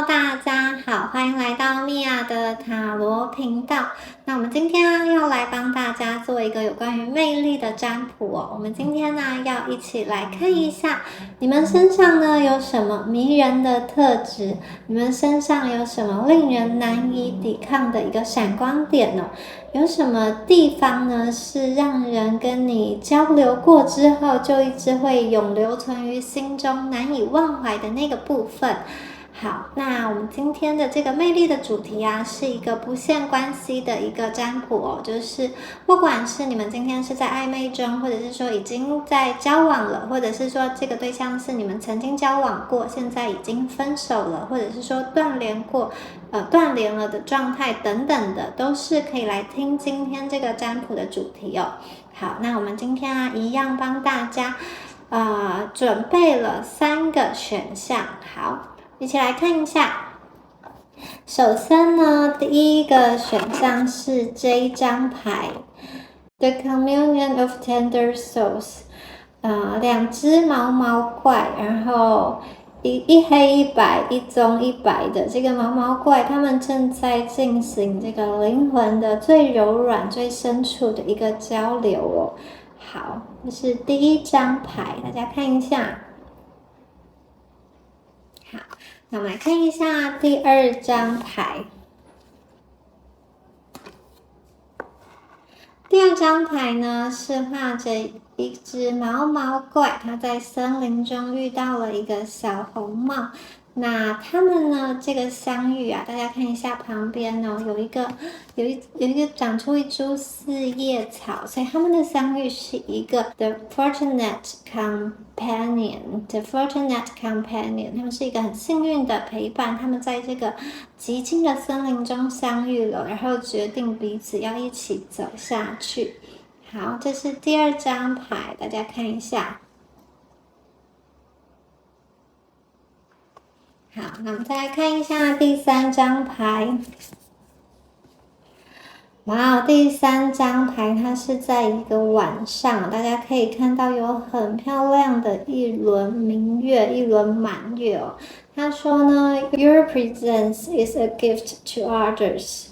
Hello，大家好，欢迎来到米娅的塔罗频道。那我们今天要来帮大家做一个有关于魅力的占卜哦。我们今天呢要一起来看一下你们身上呢有什么迷人的特质，你们身上有什么令人难以抵抗的一个闪光点哦。有什么地方呢是让人跟你交流过之后就一直会永留存于心中难以忘怀的那个部分？好，那我们今天的这个魅力的主题啊，是一个不限关系的一个占卜哦，就是不管是你们今天是在暧昧中，或者是说已经在交往了，或者是说这个对象是你们曾经交往过，现在已经分手了，或者是说断联了的状态等等的，都是可以来听今天这个占卜的主题哦。好，那我们今天啊，一样帮大家准备了3个选项，好。一起来看一下。首先呢，第一个选项是这一张牌 The Communion of Tender Souls， 2只毛毛怪，然后一黑一白，一棕一白的这个毛毛怪，他们正在进行这个灵魂的最柔软、最深处的一个交流哦。好，这是第一张牌，大家看一下。好，那我们来看一下第二张牌。第二张牌呢是画着一只毛毛怪，它在森林中遇到了一个小红帽。那他们呢？这个相遇啊，大家看一下旁边哦，有一个长出一株4叶草，所以他们的相遇是一个 The Fortunate Companion， 他们是一个很幸运的陪伴，他们在这个寂静的森林中相遇了，然后决定彼此要一起走下去。好，这是第二张牌，大家看一下。好，那我们再来看一下第3张牌。哇，第3张牌它是在一个晚上，大家可以看到有很漂亮的一轮明月，一轮满月哦。他说呢 ，Your presence is a gift to others。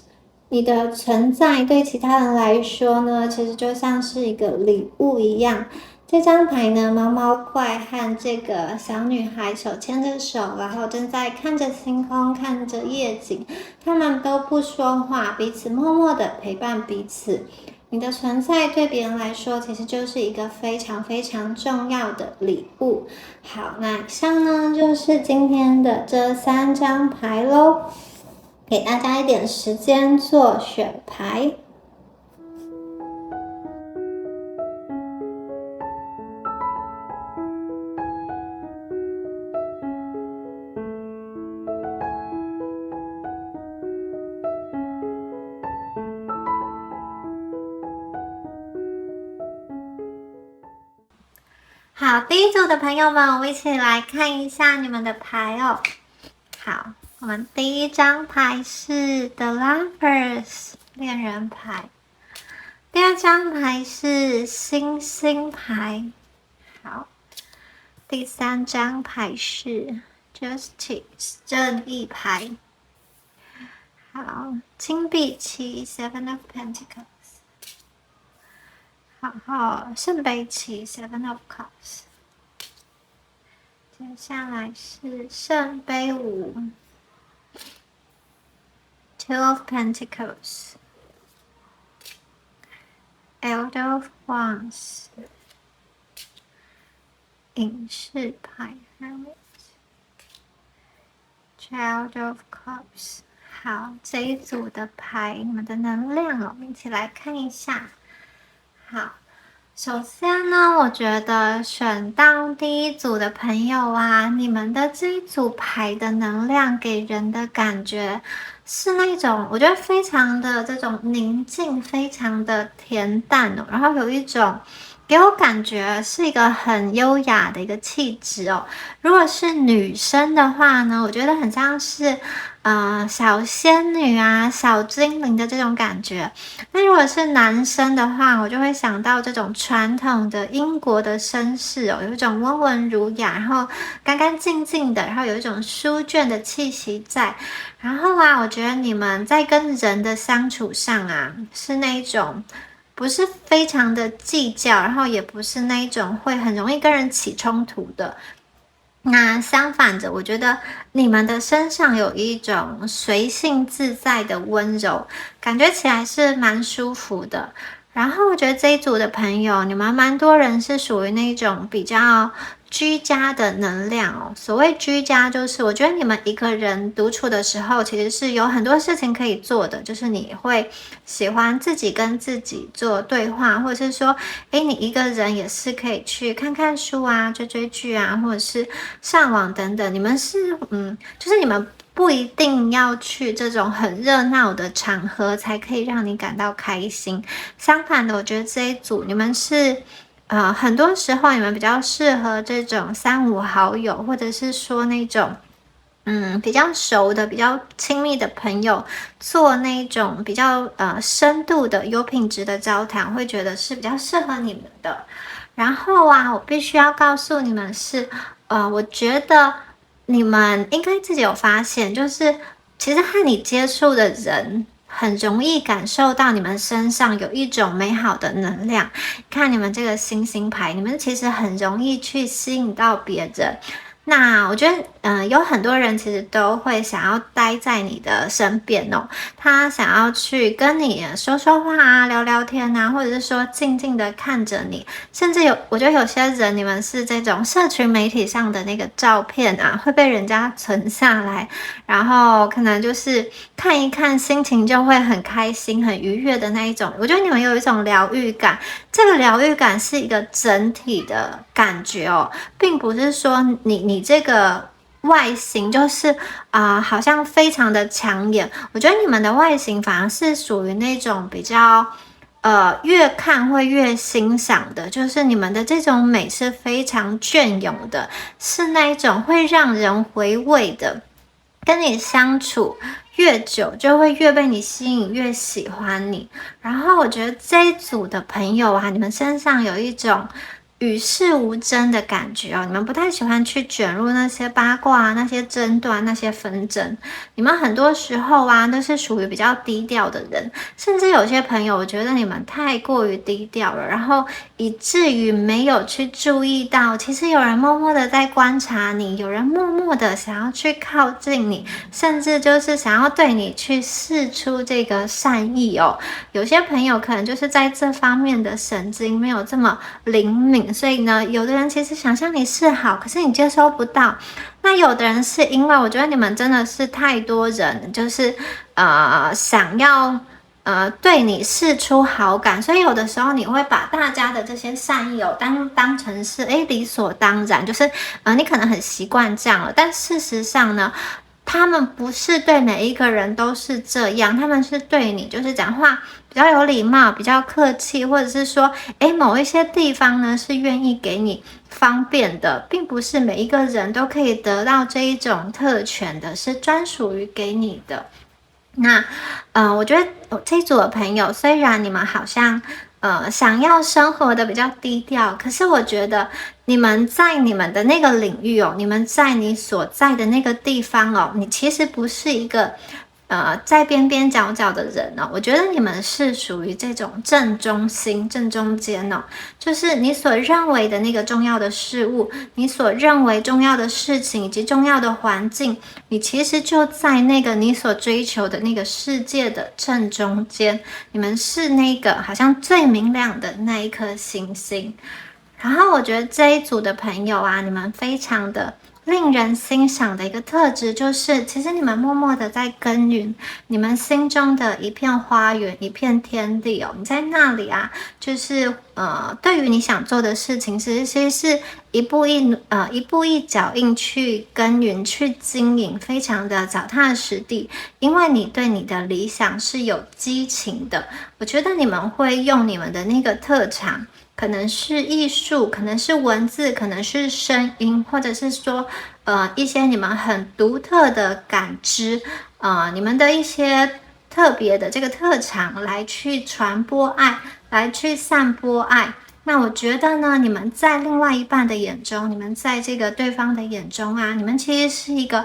你的存在对其他人来说呢，其实就像是一个礼物一样。这张牌呢，毛毛怪和这个小女孩手牵着手，然后正在看着星空，看着夜景，他们都不说话，彼此默默的陪伴彼此。你的存在对别人来说，其实就是一个非常非常重要的礼物。好，那以上呢就是今天的这3张牌咯，给大家一点时间做选牌。好，第一组的朋友们，我们一起来看一下你们的牌哦。好，我们第一张牌是 The Lovers 恋人牌，第二张牌是星星牌，好，第3张牌是 Justice 正义牌，好，金币七 Seven of Pentacles。好，圣杯七 Seven of Cups， 接下来是圣杯5 Two of Pentacles， Elder of Wands， 隐士牌 Hermit， Child of Cups。 好，这一组的牌你们的能量我们一起来看一下。好，首先呢，我觉得选到第一组的朋友啊，你们的这一组牌的能量给人的感觉是那种，我觉得非常的这种宁静，非常的恬淡哦，然后有一种给我感觉是一个很优雅的一个气质哦。如果是女生的话呢，我觉得很像是小仙女啊、小精灵的这种感觉。那如果是男生的话，我就会想到这种传统的英国的绅士哦，有一种温文儒雅，然后干干净净的，然后有一种书卷的气息在。然后啊，我觉得你们在跟人的相处上啊，是那一种不是非常的计较，然后也不是那一种会很容易跟人起冲突的。那相反着，我觉得你们的身上有一种随性自在的温柔，感觉起来是蛮舒服的。然后我觉得这一组的朋友，你们蛮多人是属于那种比较居家的能量哦。所谓居家，就是我觉得你们一个人独处的时候，其实是有很多事情可以做的，就是你会喜欢自己跟自己做对话，或者是说，你一个人也是可以去看看书啊，追追剧啊，或者是上网等等。你们是就是你们不一定要去这种很热闹的场合才可以让你感到开心。相反的，我觉得这一组你们是很多时候你们比较适合这种3、5好友，或者是说那种比较熟的、比较亲密的朋友，做那种比较深度的、有品质的交谈，会觉得是比较适合你们的。然后啊，我必须要告诉你们是，我觉得你们应该自己有发现，就是其实和你接触的人，很容易感受到你们身上有一种美好的能量。看你们这个星星牌，你们其实很容易去吸引到别人。那我觉得，有很多人其实都会想要待在你的身边哦，他想要去跟你说说话啊、聊聊天啊，或者是说静静的看着你，甚至我觉得有些人，你们是这种社群媒体上的那个照片啊，会被人家存下来，然后可能就是看一看，心情就会很开心、很愉悦的那一种。我觉得你们有一种疗愈感，这个疗愈感是一个整体的感觉哦，并不是说你这个外形就是好像非常的抢眼。我觉得你们的外形反而是属于那种比较越看会越欣赏的，就是你们的这种美是非常隽永的，是那一种会让人回味的。跟你相处越久，就会越被你吸引，越喜欢你。然后我觉得这一组的朋友啊，你们身上有一种与世无争的感觉哦，你们不太喜欢去卷入那些八卦、那些争端、那些纷争。你们很多时候啊，都是属于比较低调的人，甚至有些朋友，我觉得你们太过于低调了，然后以至于没有去注意到，其实有人默默的在观察你，有人默默的想要去靠近你，甚至就是想要对你去释出这个善意哦。有些朋友可能就是在这方面的神经没有这么灵敏。所以呢，有的人其实想向你示好，可是你接收不到。那有的人是因为我觉得你们真的是太多人，就是想要对你释出好感，所以有的时候你会把大家的这些善意当成是理所当然，就是你可能很习惯这样了，但事实上呢，他们不是对每一个人都是这样，他们是对你就是讲话比较有礼貌，比较客气，或者是说某一些地方呢是愿意给你方便的，并不是每一个人都可以得到这一种特权的，是专属于给你的。那我觉得这一组的朋友，虽然你们好像想要生活的比较低调，可是我觉得你们在你们的那个领域哦，你们在你所在的那个地方哦，你其实不是一个在边边角角的人哦。我觉得你们是属于这种正中心、正中间哦，就是你所认为的那个重要的事物，你所认为重要的事情以及重要的环境，你其实就在那个你所追求的那个世界的正中间，你们是那个好像最明亮的那一颗星星。然后我觉得这一组的朋友啊，你们非常的令人欣赏的一个特质，就是其实你们默默的在耕耘你们心中的一片花园、一片天地哦。你在那里啊，就是对于你想做的事情，其实是一步一脚印去耕耘、去经营，非常的脚踏实地。因为你对你的理想是有激情的，我觉得你们会用你们的那个特长，可能是艺术，可能是文字，可能是声音，或者是说一些你们很独特的感知，你们的一些特别的这个特长来去传播爱，来去散播爱。那我觉得呢，你们在另外一半的眼中，你们在这个对方的眼中啊，你们其实是一个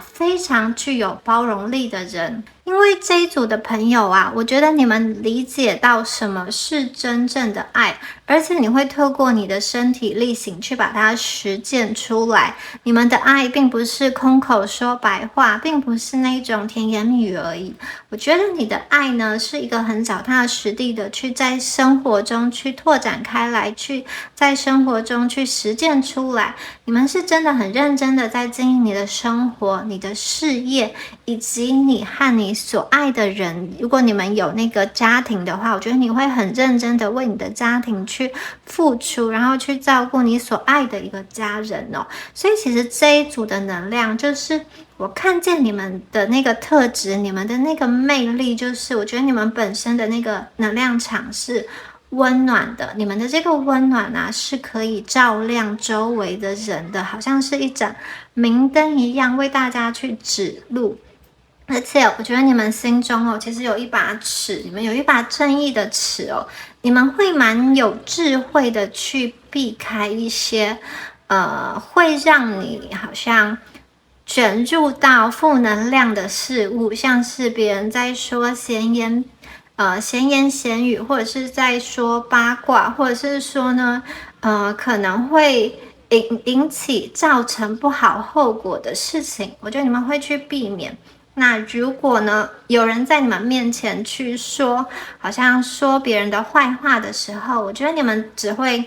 非常具有包容力的人。因为这一组的朋友啊，我觉得你们理解到什么是真正的爱，而且你会透过你的身体力行去把它实践出来。你们的爱并不是空口说白话，并不是那种甜言蜜语而已。我觉得你的爱呢，是一个很脚踏实地的去在生活中去拓展开来，去在生活中去实践出来。你们是真的很认真的在经营你的生活、你的事业，以及你和你所爱的人。如果你们有那个家庭的话，我觉得你会很认真的为你的家庭去付出，然后去照顾你所爱的一个家人哦。所以其实这一组的能量，就是我看见你们的那个特质，你们的那个魅力，就是我觉得你们本身的那个能量场是温暖的，你们的这个温暖啊，是可以照亮周围的人的，好像是一盏明灯一样，为大家去指路。而且我觉得你们心中哦，其实有一把尺，你们有一把正义的尺哦，你们会蛮有智慧的去避开一些会让你好像卷入到负能量的事物，像是别人在说闲言闲语，或者是在说八卦，或者是说呢可能会引起造成不好后果的事情，我觉得你们会去避免。那如果呢，有人在你们面前去说，好像说别人的坏话的时候，我觉得你们只会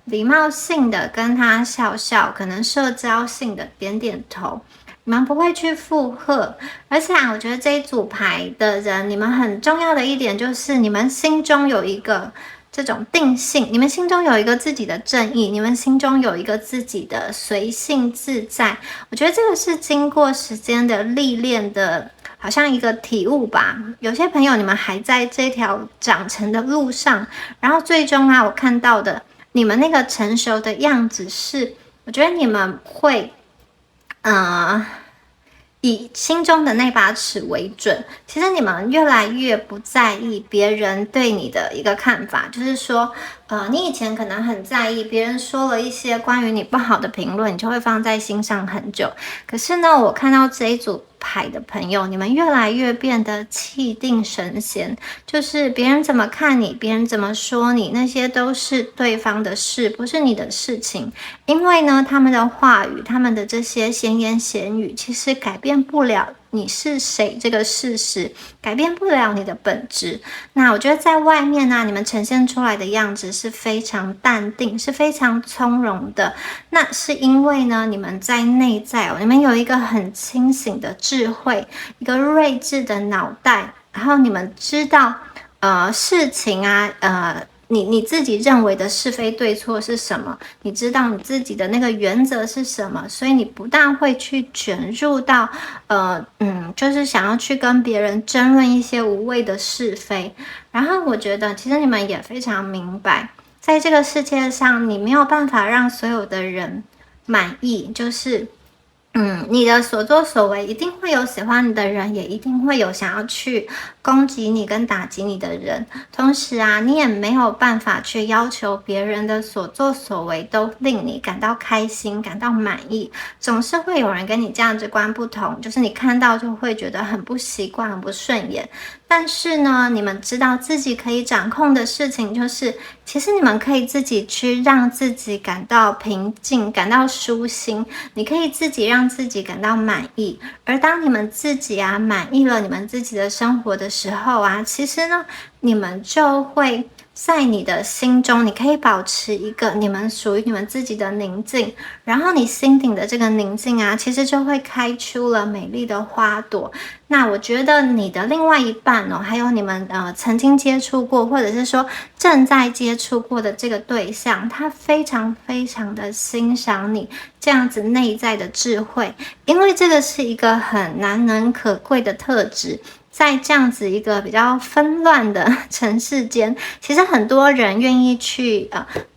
礼貌性的跟他笑笑，可能社交性的点点头，你们不会去附和。而且我觉得这一组牌的人，你们很重要的一点就是你们心中有一个这种定性，你们心中有一个自己的正义，你们心中有一个自己的随性自在。我觉得这个是经过时间的历练的，好像一个体悟吧。有些朋友你们还在这条长成的路上，然后最终啊，我看到的你们那个成熟的样子是，我觉得你们会以心中的那把尺为准。其实你们越来越不在意别人对你的一个看法，就是说你以前可能很在意别人说了一些关于你不好的评论，你就会放在心上很久。可是呢，我看到这一组牌的朋友，你们越来越变得气定神闲，就是别人怎么看你，别人怎么说你，那些都是对方的事，不是你的事情。因为呢，他们的话语，他们的这些闲言闲语，其实改变不了你是谁这个事实，改变不了你的本质。那我觉得在外面呢，你们呈现出来的样子是非常淡定，是非常从容的。那是因为呢，你们在内在你们有一个很清醒的智慧，一个睿智的脑袋，然后你们知道事情啊你自己认为的是非对错是什么，你知道你自己的那个原则是什么，所以你不但会去卷入到就是想要去跟别人争论一些无谓的是非。然后我觉得其实你们也非常明白，在这个世界上你没有办法让所有的人满意，就是你的所作所为一定会有喜欢你的人，也一定会有想要去攻击你跟打击你的人。同时啊，你也没有办法去要求别人的所作所为都令你感到开心、感到满意。总是会有人跟你价值观不同，就是你看到就会觉得很不习惯、很不顺眼。但是呢，你们知道自己可以掌控的事情就是，其实你们可以自己去让自己感到平静、感到舒心，你可以自己让自己感到满意。而当你们自己满意了你们自己的生活的时候啊，其实呢，你们就会在你的心中，你可以保持一个你们属于你们自己的宁静，然后你心底的这个宁静啊，其实就会开出了美丽的花朵。那我觉得你的另外一半还有你们曾经接触过，或者是说正在接触过的这个对象，他非常非常的欣赏你这样子内在的智慧，因为这个是一个很难能可贵的特质。在这样子一个比较纷乱的城市间，其实很多人愿意去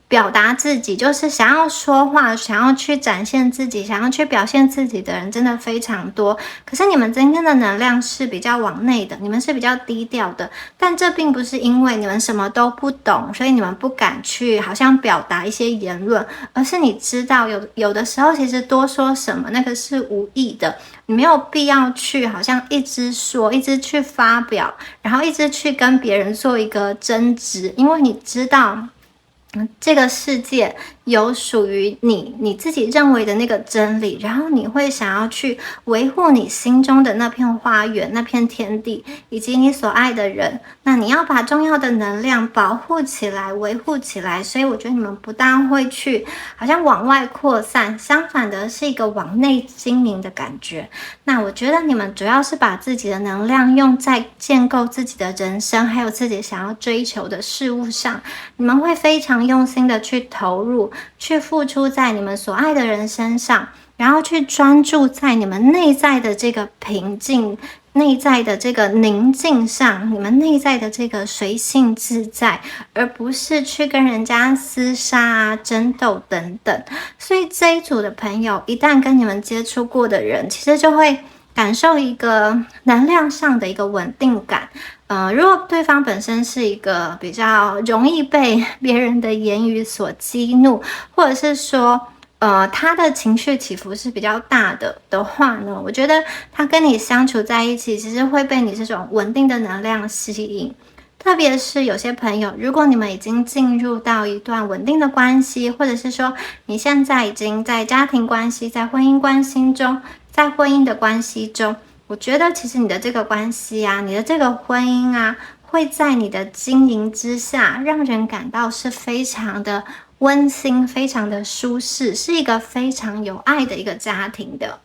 表达自己，就是想要说话，想要去展现自己，想要去表现自己的人真的非常多。可是你们今天的能量是比较往内的，你们是比较低调的，但这并不是因为你们什么都不懂，所以你们不敢去好像表达一些言论，而是你知道有的时候其实多说什么那个是无意的，你没有必要去好像一直说，一直去发表，然后一直去跟别人做一个争执，因为你知道这个世界有属于你自己认为的那个真理，然后你会想要去维护你心中的那片花园、那片天地，以及你所爱的人。那你要把重要的能量保护起来、维护起来。所以我觉得你们不但会去好像往外扩散，相反的是一个往内经营的感觉。那我觉得你们主要是把自己的能量用在建构自己的人生，还有自己想要追求的事物上。你们会非常用心的去投入，去付出在你们所爱的人身上，然后去专注在你们内在的这个平静、内在的这个宁静上，你们内在的这个随性自在，而不是去跟人家厮杀啊、争斗等等。所以这一组的朋友，一旦跟你们接触过的人，其实就会感受一个能量上的一个稳定感。如果对方本身是一个比较容易被别人的言语所激怒，或者是说他的情绪起伏是比较大的话呢，我觉得他跟你相处在一起，其实会被你这种稳定的能量吸引。特别是有些朋友，如果你们已经进入到一段稳定的关系，或者是说你现在已经在家庭关系、在婚姻关系中，在婚姻的关系中，我觉得其实你的这个关系啊，你的这个婚姻啊，会在你的经营之下，让人感到是非常的温馨、非常的舒适，是一个非常有爱的一个家庭的。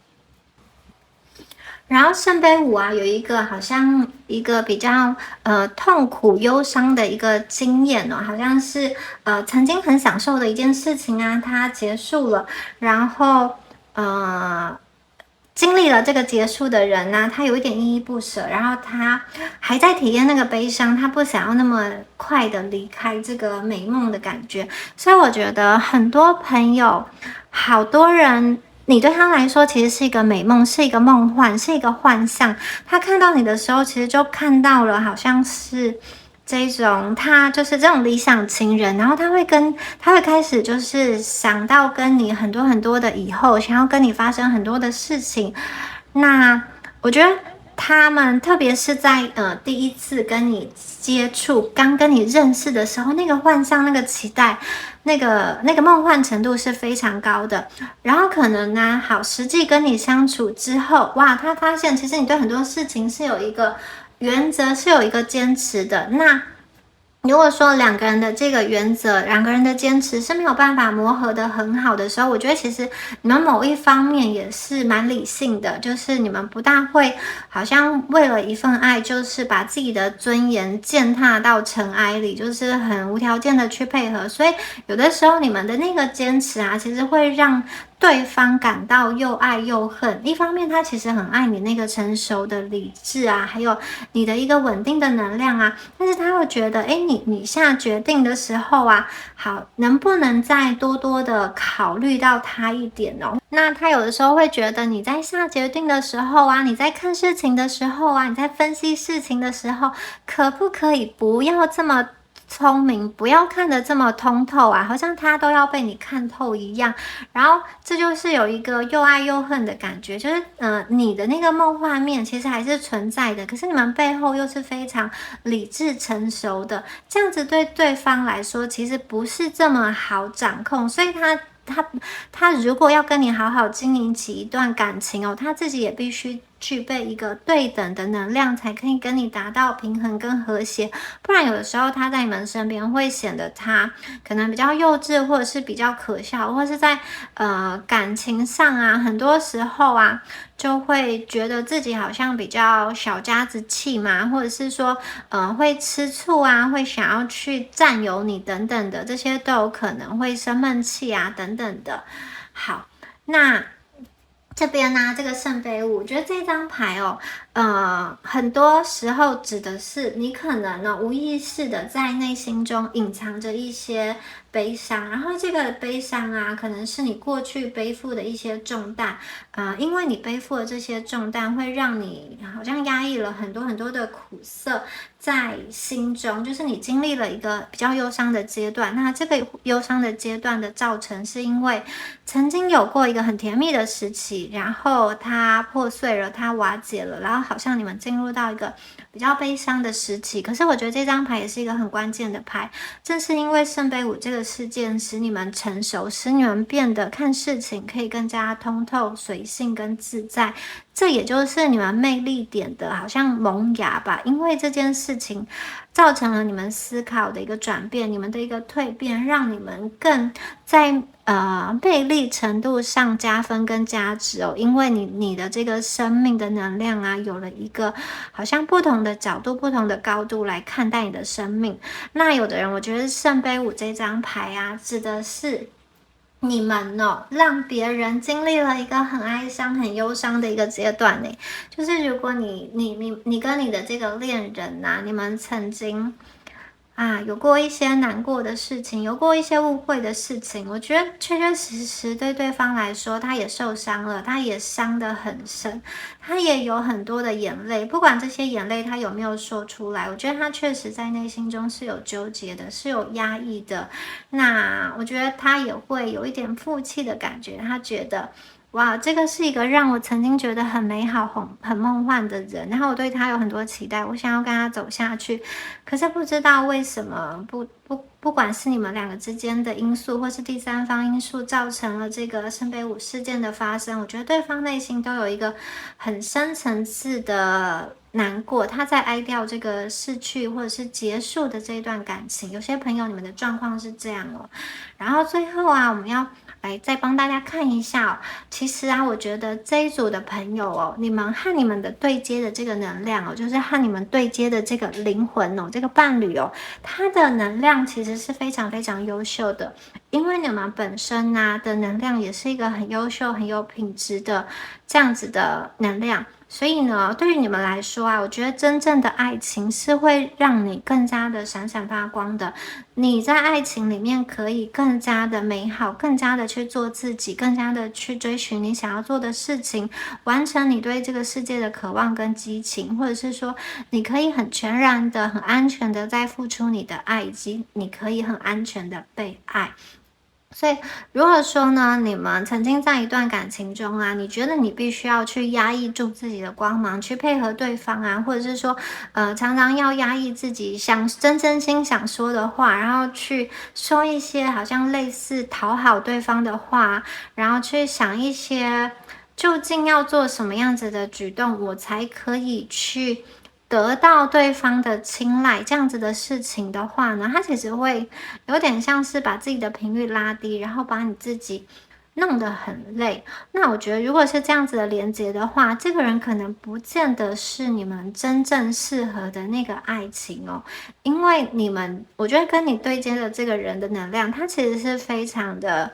然后圣杯五啊，有一个好像一个比较痛苦忧伤的一个经验哦，好像是曾经很享受的一件事情啊，它结束了，然后经历了这个结束的人呢，他有一点依依不舍，然后他还在体验那个悲伤，他不想要那么快的离开这个美梦的感觉。所以我觉得很多朋友，好多人，你对他来说其实是一个美梦，是一个梦幻，是一个幻象。他看到你的时候，其实就看到了好像是这种，他就是这种理想情人，然后他会开始就是想到跟你很多很多的以后，想要跟你发生很多的事情。那我觉得他们特别是在第一次跟你接触、刚跟你认识的时候，那个幻象、那个期待、那个梦幻程度是非常高的。然后可能呢，好，实际跟你相处之后，哇，他发现其实你对很多事情是有一个原则，是有一个坚持的。那如果说两个人的这个原则，两个人的坚持是没有办法磨合的很好的时候，我觉得其实你们某一方面也是蛮理性的，就是你们不大会好像为了一份爱，就是把自己的尊严践踏到尘埃里，就是很无条件的去配合。所以有的时候你们的那个坚持啊，其实会让对方感到又爱又恨。一方面他其实很爱你那个成熟的理智啊，还有你的一个稳定的能量啊，但是他会觉得你下决定的时候啊，好，能不能再多多的考虑到他一点哦？那他有的时候会觉得你在下决定的时候啊，你在看事情的时候啊，你在分析事情的时候，可不可以不要这么聪明，不要看得这么通透啊，好像他都要被你看透一样。然后这就是有一个又爱又恨的感觉，就是你的那个梦幻面其实还是存在的，可是你们背后又是非常理智成熟的，这样子对对方来说其实不是这么好掌控。所以他如果要跟你好好经营起一段感情哦，他自己也必须具备一个对等的能量，才可以跟你达到平衡跟和谐。不然有的时候他在你们身边会显得他可能比较幼稚，或者是比较可笑，或者是在感情上啊，很多时候啊就会觉得自己好像比较小家子气嘛，或者是说会吃醋啊，会想要去占有你等等的，这些都有可能会生闷气啊等等的。好，那这边呢，这个圣杯五，我觉得这张牌哦，很多时候指的是你可能呢无意识的在内心中隐藏着一些悲伤，然后这个悲伤啊，可能是你过去背负的一些重担，因为你背负的这些重担，会让你好像压抑了很多很多的苦涩在心中，就是你经历了一个比较忧伤的阶段，那这个忧伤的阶段的造成，是因为曾经有过一个很甜蜜的时期，然后它破碎了，它瓦解了，然后好像你们进入到一个比较悲伤的时期。可是我觉得这张牌也是一个很关键的牌，正是因为圣杯五这个事件使你们成熟，使你们变得看事情可以更加通透、随性跟自在，这也就是你们魅力点的好像萌芽吧。因为这件事情造成了你们思考的一个转变，你们的一个蜕变，让你们更在魅力程度上加分跟加值哦。因为你的这个生命的能量啊，有了一个好像不同的角度、不同的高度来看待你的生命。那有的人我觉得圣杯五这张牌啊，指的是你们让别人经历了一个很哀伤、很忧伤的一个阶段呢。就是如果你跟你的这个恋人啊，你们曾经有过一些难过的事情，有过一些误会的事情，我觉得确确实实对对方来说，他也受伤了，他也伤得很深，他也有很多的眼泪，不管这些眼泪他有没有说出来，我觉得他确实在内心中是有纠结的，是有压抑的。那我觉得他也会有一点负气的感觉，他觉得哇，这个是一个让我曾经觉得很美好、很梦幻的人，然后我对他有很多期待，我想要跟他走下去，可是不知道为什么不管是你们两个之间的因素，或是第三方因素，造成了这个圣杯五事件的发生，我觉得对方内心都有一个很深层次的难过，他在哀悼这个逝去或者是结束的这一段感情。有些朋友你们的状况是这样哦，然后最后我们要来再帮大家看一下其实我觉得这一组的朋友你们和你们的对接的这个能量就是和你们对接的这个灵魂这个伴侣它的能量其实是非常非常优秀的，因为你们本身的能量也是一个很优秀、很有品质的这样子的能量。所以呢，对于你们来说我觉得真正的爱情是会让你更加的闪闪发光的。你在爱情里面可以更加的美好，更加的去做自己，更加的去追寻你想要做的事情，完成你对这个世界的渴望跟激情，或者是说你可以很全然的、很安全的在付出你的爱，以及你可以很安全的被爱。所以如果说呢，你们曾经在一段感情中你觉得你必须要去压抑住自己的光芒，去配合对方或者是说常常要压抑自己真心想说的话，然后去说一些好像类似讨好对方的话，然后去想一些究竟要做什么样子的举动，我才可以去得到对方的青睐，这样子的事情的话呢，它其实会有点像是把自己的频率拉低，然后把你自己弄得很累。那我觉得如果是这样子的连接的话，这个人可能不见得是你们真正适合的那个爱情因为我觉得跟你对接的这个人的能量，它其实是非常的，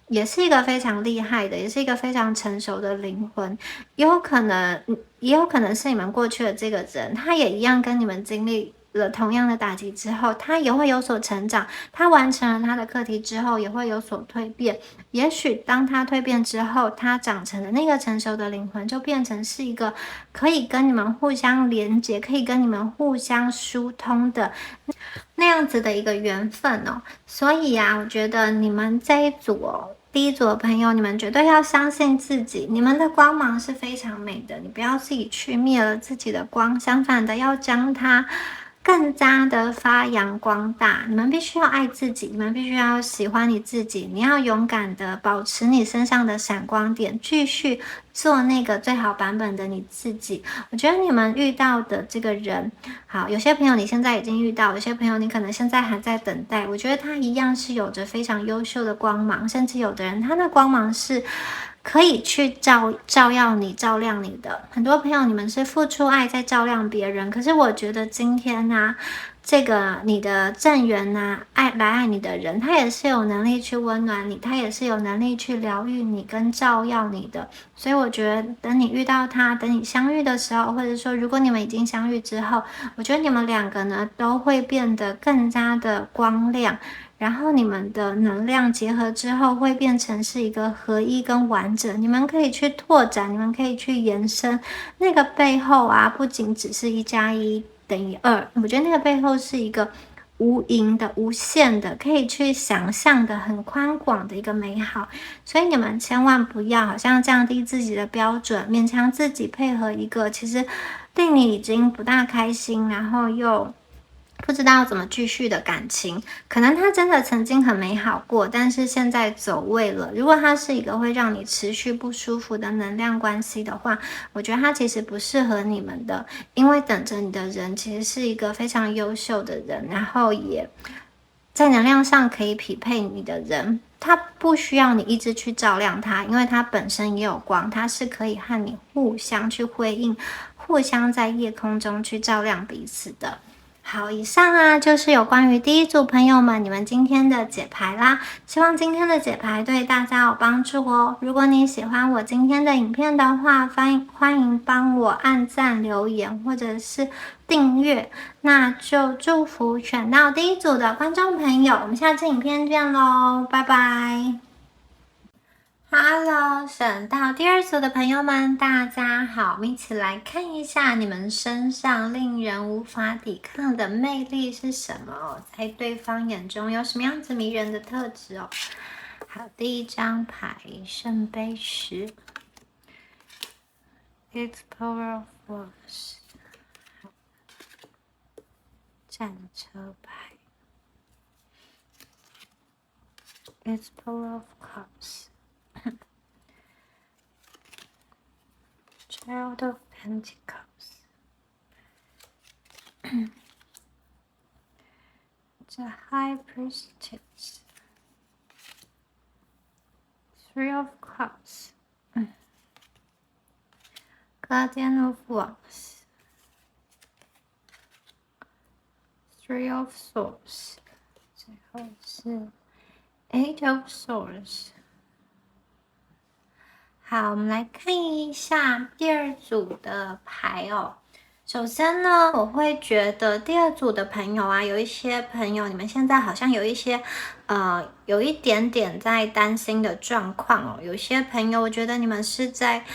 也是一个非常厉害的，也是一个非常成熟的灵魂。也有可能是你们过去的这个人，他也一样跟你们经历了同样的打击之后，他也会有所成长，他完成了他的课题之后也会有所蜕变。也许当他蜕变之后，他长成的那个成熟的灵魂就变成是一个可以跟你们互相连接，可以跟你们互相疏通的那样子的一个缘分所以我觉得你们这一组第一组的朋友，你们绝对要相信自己，你们的光芒是非常美的，你不要自己去灭了自己的光，相反的要将它更加的发扬光大。你们必须要爱自己，你们必须要喜欢你自己，你要勇敢的保持你身上的闪光点，继续做那个最好版本的你自己。我觉得你们遇到的这个人，好，有些朋友你现在已经遇到，有些朋友你可能现在还在等待，我觉得他一样是有着非常优秀的光芒，甚至有的人他的光芒是可以去照耀你、照亮你的。很多朋友，你们是付出爱在照亮别人，可是我觉得今天呢，这个你的正缘呢，爱你的人，他也是有能力去温暖你，他也是有能力去疗愈你跟照耀你的。所以我觉得，等你遇到他，等你相遇的时候，或者说如果你们已经相遇之后，我觉得你们两个呢都会变得更加的光亮。然后你们的能量结合之后，会变成是一个合一跟完整。你们可以去拓展，你们可以去延伸。那个背后啊，不仅只是1+1=2，我觉得那个背后是一个无垠的、无限的，可以去想象的、很宽广的一个美好。所以你们千万不要好像降低自己的标准，勉强自己配合一个其实令你已经不大开心，然后又不知道怎么继续的感情，可能他真的曾经很美好过，但是现在走位了。如果他是一个会让你持续不舒服的能量关系的话，我觉得他其实不适合你们的，因为等着你的人其实是一个非常优秀的人，然后也在能量上可以匹配你的人。他不需要你一直去照亮他，因为他本身也有光，他是可以和你互相去回应，互相在夜空中去照亮彼此的。好，以上啊就是有关于第一组朋友们你们今天的解牌啦，希望今天的解牌对大家有帮助哦。如果你喜欢我今天的影片的话，欢迎帮我按赞、留言或者是订阅，那就祝福选到第一组的观众朋友，我们下次影片见咯，拜拜。Hello，选到第二组的朋友们，大家好，我们一起来看一下你们身上令人无法抵抗的魅力是什么哦，在对方眼中有什么样子迷人的特质哦。好，第一张牌，圣杯10 Explorer of Wands， 战车牌 Explorer of Cups，Child of Pentacles The High Priestess Three of Cups Guardian of Wands Three of Swords 最后是 Eight of Swords。好，我们来看一下第二组的牌哦。首先呢，我会觉得第二组的朋友啊，有一些朋友你们现在好像有一些有一点点在担心的状况哦。有些朋友我觉得你们是在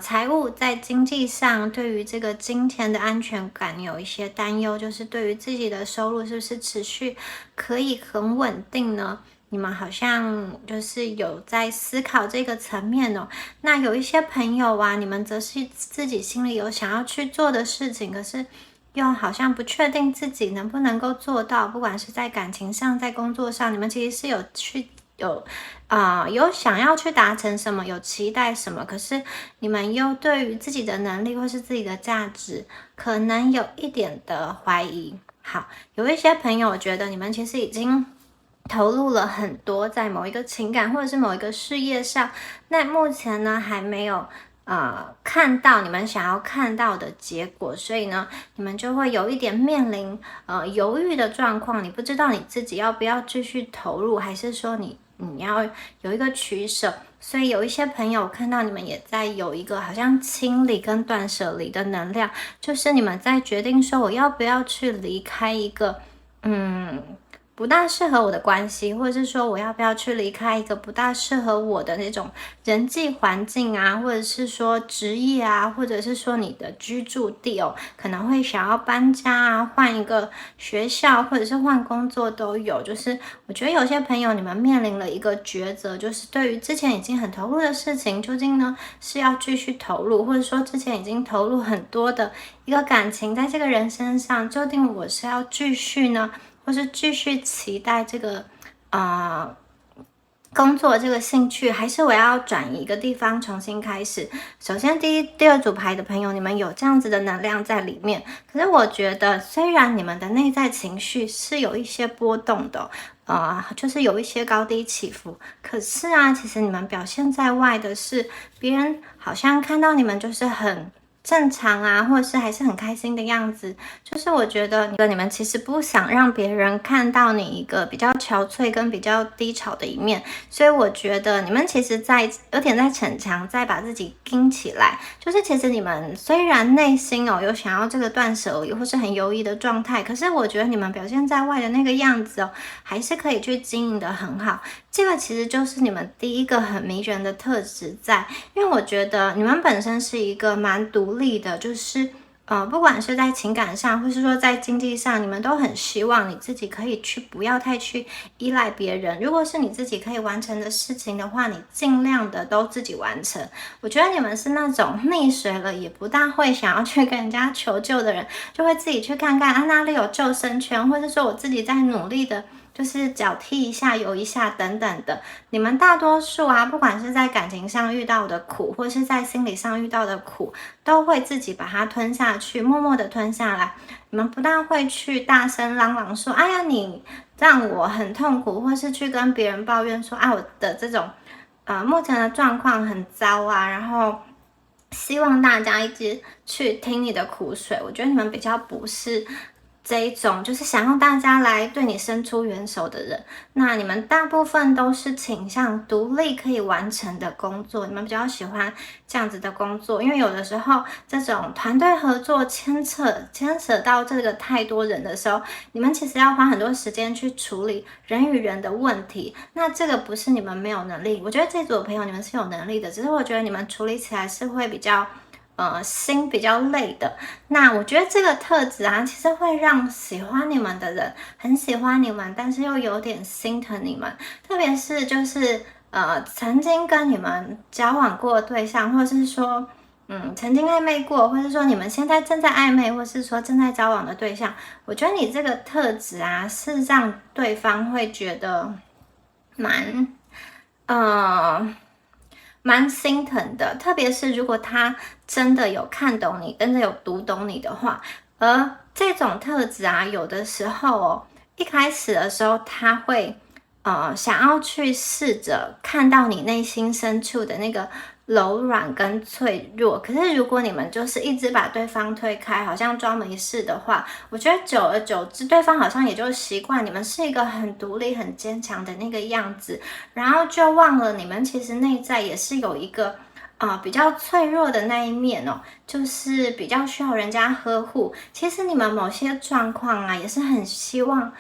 财务在经济上对于这个金钱的安全感有一些担忧，就是对于自己的收入是不是持续可以很稳定呢？你们好像就是有在思考这个层面哦。那有一些朋友啊，你们则是自己心里有想要去做的事情，可是又好像不确定自己能不能够做到，不管是在感情上，在工作上，你们其实是有想要去达成什么，有期待什么，可是你们又对于自己的能力或是自己的价值，可能有一点的怀疑。好，有一些朋友，我觉得你们其实已经投入了很多在某一个情感或者是某一个事业上，那目前呢还没有看到你们想要看到的结果，所以呢你们就会有一点面临犹豫的状况，你不知道你自己要不要继续投入，还是说你要有一个取舍。所以有一些朋友看到你们也在有一个好像清理跟断舍离的能量，就是你们在决定说我要不要去离开一个不大适合我的关系，或者是说我要不要去离开一个不大适合我的那种人际环境啊，或者是说职业啊，或者是说你的居住地哦，可能会想要搬家啊，换一个学校，或者是换工作都有。就是我觉得有些朋友你们面临了一个抉择，就是对于之前已经很投入的事情，究竟呢是要继续投入，或者说之前已经投入很多的一个感情在这个人身上，究竟我是要继续呢，或是继续期待这个工作这个兴趣，还是我要转移一个地方重新开始。首先第二组牌的朋友，你们有这样子的能量在里面，可是我觉得虽然你们的内在情绪是有一些波动的就是有一些高低起伏。可是啊，其实你们表现在外的是，别人好像看到你们就是很正常啊，或者是还是很开心的样子。就是我觉得你们其实不想让别人看到你一个比较憔悴跟比较低潮的一面，所以我觉得你们其实有点在逞强，在把自己盯起来。就是其实你们虽然内心有想要这个断舍离或是很犹豫的状态，可是我觉得你们表现在外的那个样子还是可以去经营的很好。这个其实就是你们第一个很迷人的特质在，因为我觉得你们本身是一个蛮独立的，就是不管是在情感上，或是说在经济上，你们都很希望你自己可以不要太去依赖别人。如果是你自己可以完成的事情的话，你尽量的都自己完成。我觉得你们是那种溺水了也不大会想要去跟人家求救的人，就会自己去看看哪里有救生圈，或者说我自己在努力的就是脚踢一下游一下等等的。你们大多数啊，不管是在感情上遇到的苦，或是在心理上遇到的苦，都会自己把它吞下去，默默的吞下来。你们不大会去大声嚷嚷说哎呀你让我很痛苦，或是去跟别人抱怨说我的这种目前的状况很糟啊，然后希望大家一直去听你的苦水。我觉得你们比较不是这一种就是想要大家来对你伸出援手的人。那你们大部分都是倾向独立可以完成的工作，你们比较喜欢这样子的工作，因为有的时候这种团队合作牵扯到这个太多人的时候，你们其实要花很多时间去处理人与人的问题。那这个不是你们没有能力，我觉得这组的朋友你们是有能力的，只是我觉得你们处理起来是会比较心比较累的。那我觉得这个特质啊，其实会让喜欢你们的人很喜欢你们，但是又有点心疼你们。特别是就是曾经跟你们交往过的对象，或是说曾经暧昧过，或是说你们现在正在暧昧，或是说正在交往的对象，我觉得你这个特质啊，是让对方会觉得蛮心疼的。特别是如果他真的有看懂你，真的有读懂你的话。而这种特质啊，有的时候一开始的时候他会想要去试着看到你内心深处的那个柔软跟脆弱。可是如果你们就是一直把对方推开，好像装没事的话，我觉得久而久之，对方好像也就习惯你们是一个很独立很坚强的那个样子，然后就忘了你们其实内在也是有一个比较脆弱的那一面就是比较需要人家呵护。其实你们某些状况啊，也是很希望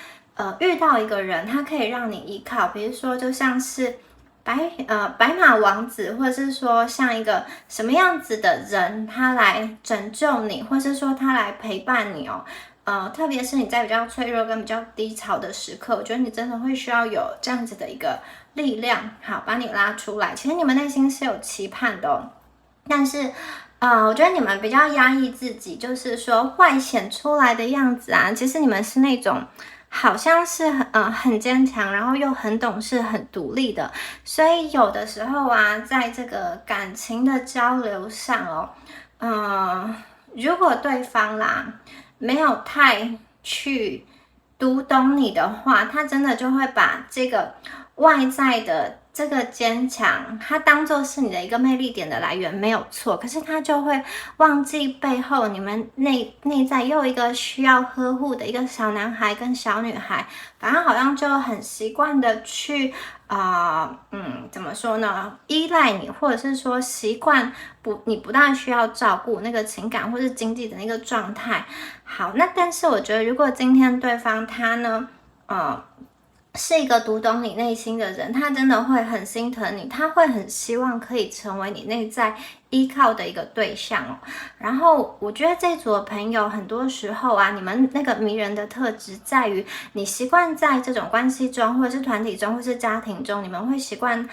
遇到一个人，他可以让你依靠。比如说就像是白马王子，或者是说像一个什么样子的人，他来拯救你，或是说他来陪伴你特别是你在比较脆弱跟比较低潮的时刻，我觉得你真的会需要有这样子的一个力量，好把你拉出来。其实你们内心是有期盼的但是我觉得你们比较压抑自己，就是说外显出来的样子啊，其实你们是那种好像是很坚强，然后又很懂事很独立的。所以有的时候啊，在这个感情的交流上如果对方啦没有太去读懂你的话，他真的就会把这个外在的这个坚强，它当作是你的一个魅力点的来源，没有错。可是他就会忘记背后你们内在又有一个需要呵护的一个小男孩跟小女孩，反正好像就很习惯的去怎么说呢？依赖你，或者是说习惯你不大需要照顾那个情感或是经济的那个状态。好，那但是我觉得，如果今天对方他呢，是一个读懂你内心的人，他真的会很心疼你，他会很希望可以成为你内在依靠的一个对象然后我觉得这组的朋友很多时候啊，你们那个迷人的特质在于你习惯在这种关系中，或者是团体中，或是家庭中，你们会习惯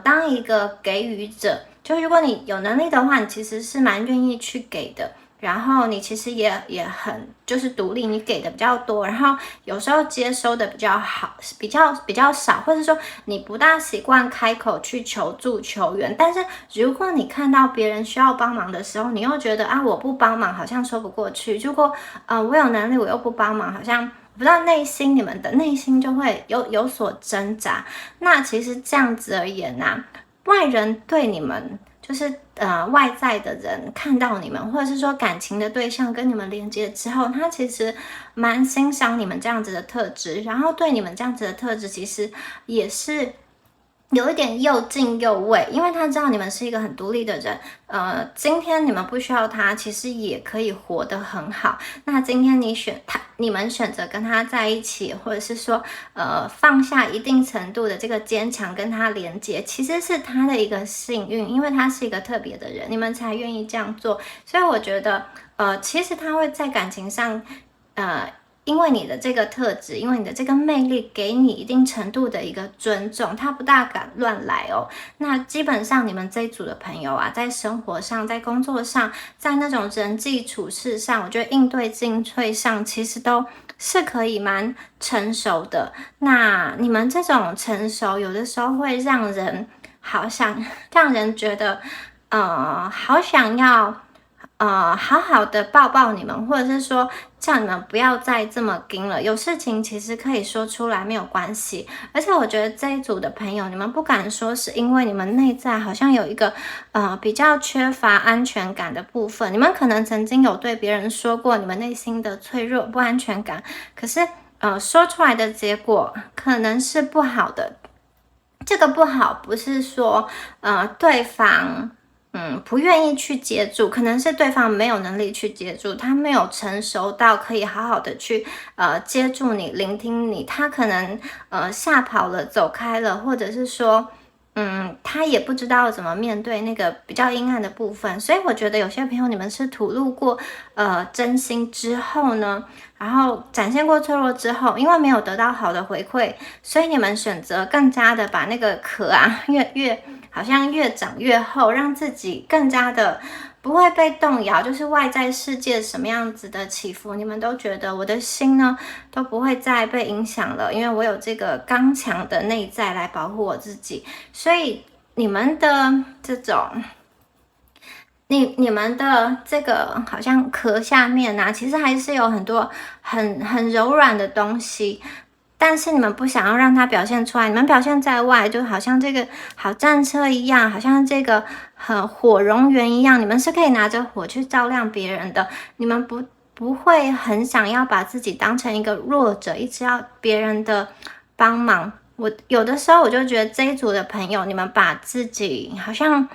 当一个给予者。就如果你有能力的话，你其实是蛮愿意去给的。然后你其实也很就是独立，你给的比较多，然后有时候接收的比较好，比较少，或者说你不大习惯开口去求助求援。但是如果你看到别人需要帮忙的时候，你又觉得我不帮忙好像说不过去。如果我有能力我又不帮忙，好像不到你们的内心就会有所挣扎。那其实这样子而言啊，外人对你们就是外在的人看到你们，或者是说感情的对象跟你们连接之后，他其实蛮欣赏你们这样子的特质，然后对你们这样子的特质其实也是有一点又敬又畏，因为他知道你们是一个很独立的人，今天你们不需要他，其实也可以活得很好。那今天你们选择跟他在一起，或者是说，放下一定程度的这个坚强跟他连接，其实是他的一个幸运，因为他是一个特别的人，你们才愿意这样做。所以我觉得，其实他会在感情上，因为你的这个特质，因为你的这个魅力，给你一定程度的一个尊重，他不大敢乱来哦。那基本上你们这一组的朋友啊，在生活上，在工作上，在那种人际处事上，我觉得应对进退上，其实都是可以蛮成熟的。那你们这种成熟，有的时候会让人让人觉得，好想要。好好的抱抱你们，或者是说叫你们不要再这么硬了。有事情其实可以说出来，没有关系。而且我觉得这一组的朋友，你们不敢说，是因为你们内在好像有一个比较缺乏安全感的部分。你们可能曾经有对别人说过你们内心的脆弱、不安全感，可是说出来的结果可能是不好的。这个不好不是说对方。不愿意去接住，可能是对方没有能力去接住，他没有成熟到可以好好的去接住你、聆听你，他可能吓跑了、走开了，或者是说他也不知道怎么面对那个比较阴暗的部分。所以我觉得有些朋友你们是吐露过真心之后呢，然后展现过脆弱之后，因为没有得到好的回馈，所以你们选择更加的把那个壳啊好像越长越厚，让自己更加的不会被动摇，就是外在世界什么样子的起伏，你们都觉得我的心呢都不会再被影响了，因为我有这个刚强的内在来保护我自己。所以你们的这种你们的这个好像壳下面啊，其实还是有很多很柔软的东西，但是你们不想要让它表现出来，你们表现在外，就好像这个好战车一样，好像这个火熔源一样，你们是可以拿着火去照亮别人的，你们不会很想要把自己当成一个弱者，一直要别人的帮忙。我有的时候我就觉得这一组的朋友，你们把自己好像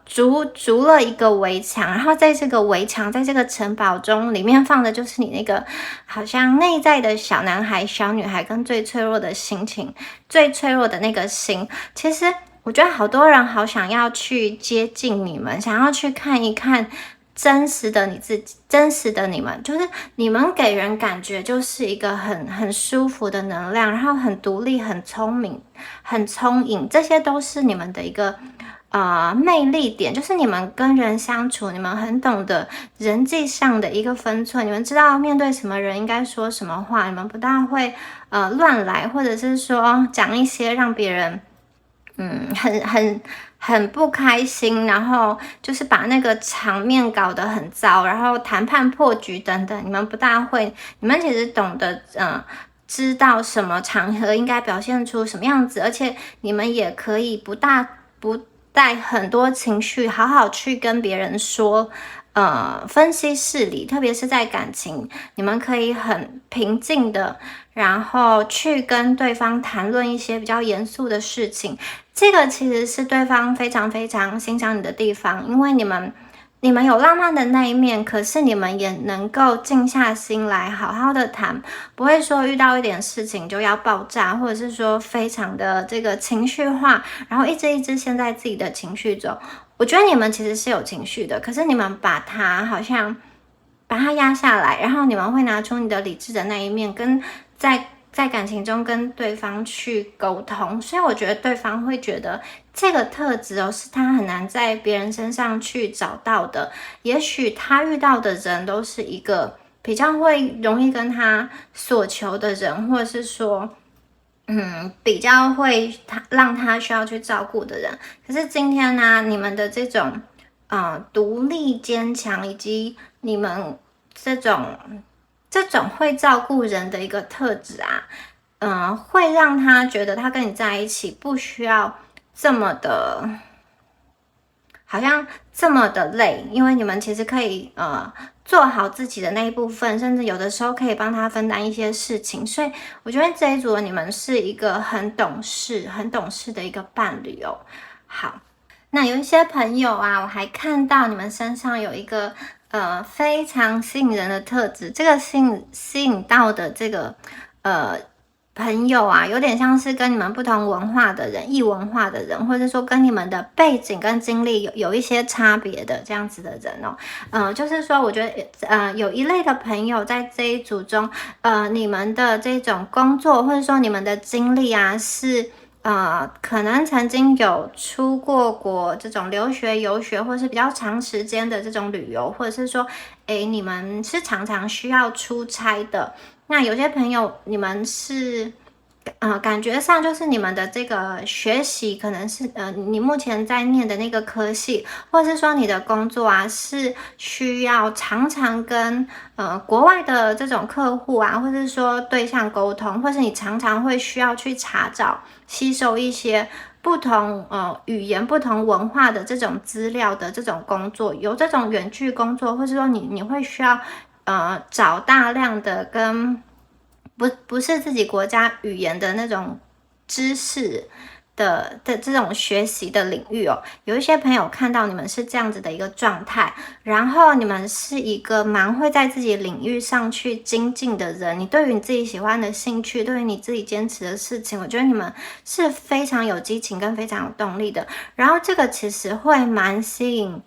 筑了一个围墙，然后在这个围墙，在这个城堡中，里面放的就是你那个好像内在的小男孩、小女孩跟最脆弱的心情，最脆弱的那个心。其实我觉得好多人好想要去接近你们，想要去看一看真实的你自己，真实的你们，就是你们给人感觉就是一个很舒服的能量，然后很独立、很聪明、很聪颖，这些都是你们的一个魅力点，就是你们跟人相处，你们很懂得人际上的一个分寸，你们知道面对什么人应该说什么话，你们不大会乱来，或者是说讲一些让别人很不开心，然后就是把那个场面搞得很糟，然后谈判破局等等，你们不大会，你们其实懂得知道什么场合应该表现出什么样子，而且你们也可以不带很多情绪，好好去跟别人说，分析事理，特别是在感情，你们可以很平静的，然后去跟对方谈论一些比较严肃的事情。这个其实是对方非常非常欣赏你的地方，因为你们有浪漫的那一面，可是你们也能够静下心来好好的谈，不会说遇到一点事情就要爆炸，或者是说非常的这个情绪化，然后一直陷在自己的情绪中。我觉得你们其实是有情绪的，可是你们把它好像把它压下来，然后你们会拿出你的理智的那一面，跟在感情中跟对方去沟通，所以我觉得对方会觉得这个特质是他很难在别人身上去找到的。也许他遇到的人都是一个比较会容易跟他所求的人，或者是说比较会让他需要去照顾的人。可是今天呢，你们的这种独立坚强，以及你们这种这种会照顾人的一个特质啊，会让他觉得他跟你在一起不需要这么的，好像这么的累，因为你们其实可以做好自己的那一部分，甚至有的时候可以帮他分担一些事情，所以我觉得这一组的你们是一个很懂事的一个伴侣哦。好，那有一些朋友啊，我还看到你们身上有一个非常吸引人的特质，这个吸引到的这个朋友啊，有点像是跟你们不同文化的人、异文化的人，或者说跟你们的背景跟经历有一些差别的这样子的人哦。就是说，我觉得有一类的朋友在这一组中，你们的这种工作或者说你们的经历啊，是可能曾经有出过国这种留学、游学，或是比较长时间的这种旅游，或者是说，你们是常常需要出差的。那有些朋友，你们是，感觉上就是你们的这个学习，可能是你目前在念的那个科系，或者是说你的工作啊，是需要常常跟国外的这种客户啊，或者是说对象沟通，或是你常常会需要去查找、吸收一些不同语言、不同文化的这种资料的这种工作，有这种远距工作，或是说你会需要。找大量的跟不是自己国家语言的那种知识的这种学习的领域哦，有一些朋友看到你们是这样子的一个状态，然后你们是一个蛮会在自己领域上去精进的人，你对于你自己喜欢的兴趣，对于你自己坚持的事情，我觉得你们是非常有激情跟非常有动力的，然后这个其实会蛮吸引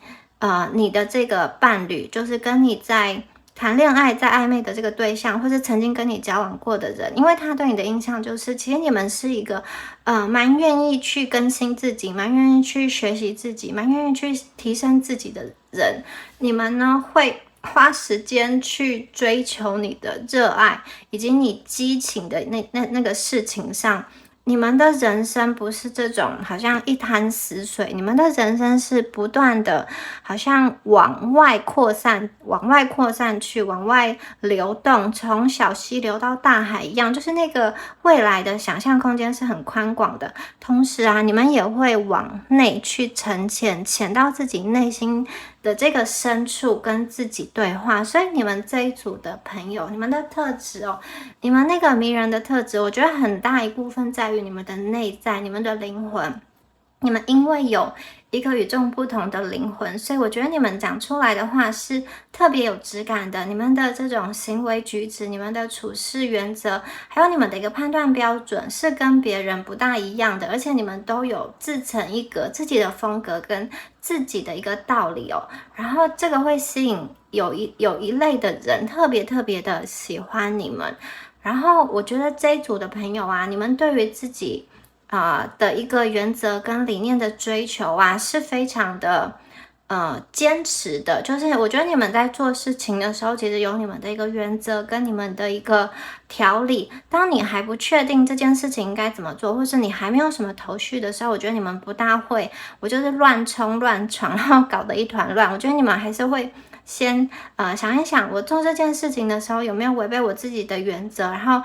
你的这个伴侣，就是跟你在谈恋爱在暧昧的这个对象，或是曾经跟你交往过的人，因为他对你的印象就是，其实你们是一个蛮愿意去更新自己，蛮愿意去学习自己，蛮愿意去提升自己的人。你们呢会花时间去追求你的热爱，以及你激情的那个事情上。你们的人生不是这种好像一潭死水，你们的人生是不断的，好像往外扩散去，往外流动，从小溪流到大海一样，就是那个未来的想象空间是很宽广的。同时啊，你们也会往内去沉潜到自己内心的这个深处，跟自己对话。所以你们这一组的朋友，你们的特质哦，你们那个迷人的特质，我觉得很大一部分在于你们的内在，你们的灵魂。你们因为有一个与众不同的灵魂，所以我觉得你们讲出来的话是特别有质感的。你们的这种行为举止，你们的处事原则，还有你们的一个判断标准是跟别人不大一样的，而且你们都有自成一格，自己的风格跟自己的一个道理哦。然后这个会吸引有一类的人特别的喜欢你们。然后我觉得这一组的朋友啊，你们对于自己的一个原则跟理念的追求啊，是非常的坚持的。就是我觉得你们在做事情的时候，其实有你们的一个原则跟你们的一个条理。当你还不确定这件事情应该怎么做，或是你还没有什么头绪的时候，我觉得你们不大会，我就是乱冲乱闯，然后搞得一团乱。我觉得你们还是会先想一想，我做这件事情的时候有没有违背我自己的原则，然后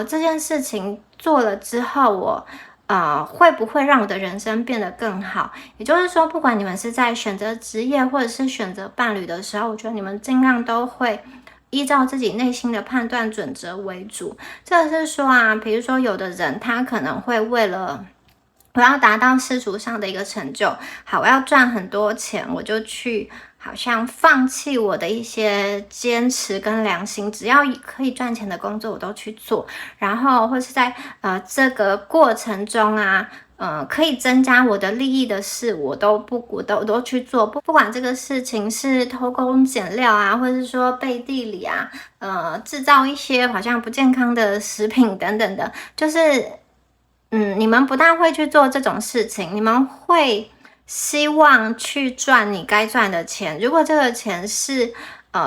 这件事情做了之后，我会不会让我的人生变得更好？也就是说，不管你们是在选择职业或者是选择伴侣的时候，我觉得你们尽量都会依照自己内心的判断准则为主。这个是说啊，比如说有的人他可能会为了我要达到世俗上的一个成就，好，我要赚很多钱，我就去好像放弃我的一些坚持跟良心，只要可以赚钱的工作我都去做，然后或是在这个过程中啊，可以增加我的利益的事，我都去做，不管这个事情是偷工减料啊，或者是说背地里啊，制造一些好像不健康的食品等等的，就是你们不大会去做这种事情，你们会希望去赚你该赚的钱。如果这个钱是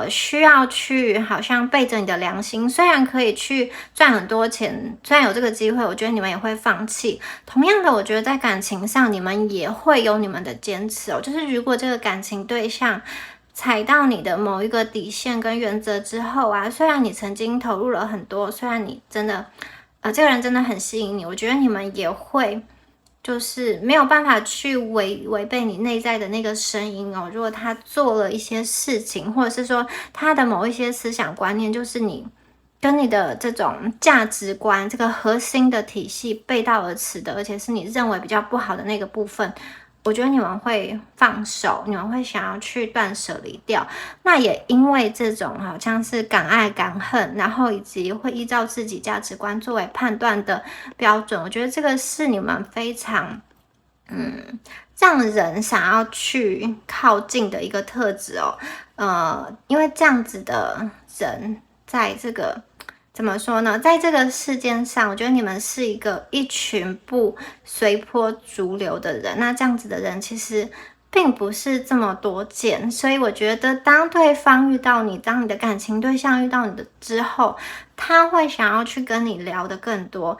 需要去好像背着你的良心，虽然可以去赚很多钱，虽然有这个机会，我觉得你们也会放弃。同样的，我觉得在感情上你们也会有你们的坚持哦，就是如果这个感情对象踩到你的某一个底线跟原则之后啊，虽然你曾经投入了很多，虽然你真的这个人真的很吸引你，我觉得你们也会就是没有办法去违背你内在的那个声音哦。如果他做了一些事情，或者是说他的某一些思想观念，就是你跟你的这种价值观这个核心的体系背道而驰的，而且是你认为比较不好的那个部分，我觉得你们会放手，你们会想要去断舍离掉。那也因为这种好像是敢爱敢恨，然后以及会依照自己价值观作为判断的标准，我觉得这个是你们非常让人想要去靠近的一个特质哦。因为这样子的人在这个怎么说呢？在这个世间上，我觉得你们是一群不随波逐流的人。那这样子的人其实并不是这么多见，所以我觉得当对方遇到你，当你的感情对象遇到你的之后，他会想要去跟你聊的更多。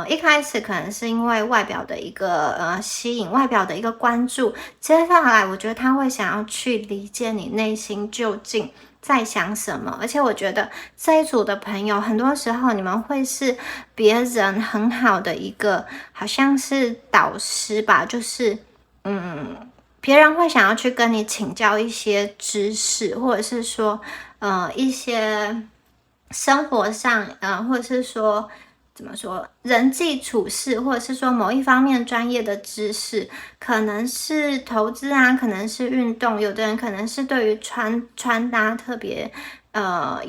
一开始可能是因为外表的一个吸引，外表的一个关注，接下来我觉得他会想要去理解你内心究竟在想什么。而且我觉得这一组的朋友，很多时候你们会是别人很好的一个，好像是导师吧，就是别人会想要去跟你请教一些知识，或者是说一些生活上或者是说怎么说人际处事，或者是说某一方面专业的知识，可能是投资啊，可能是运动，有的人可能是对于穿搭特别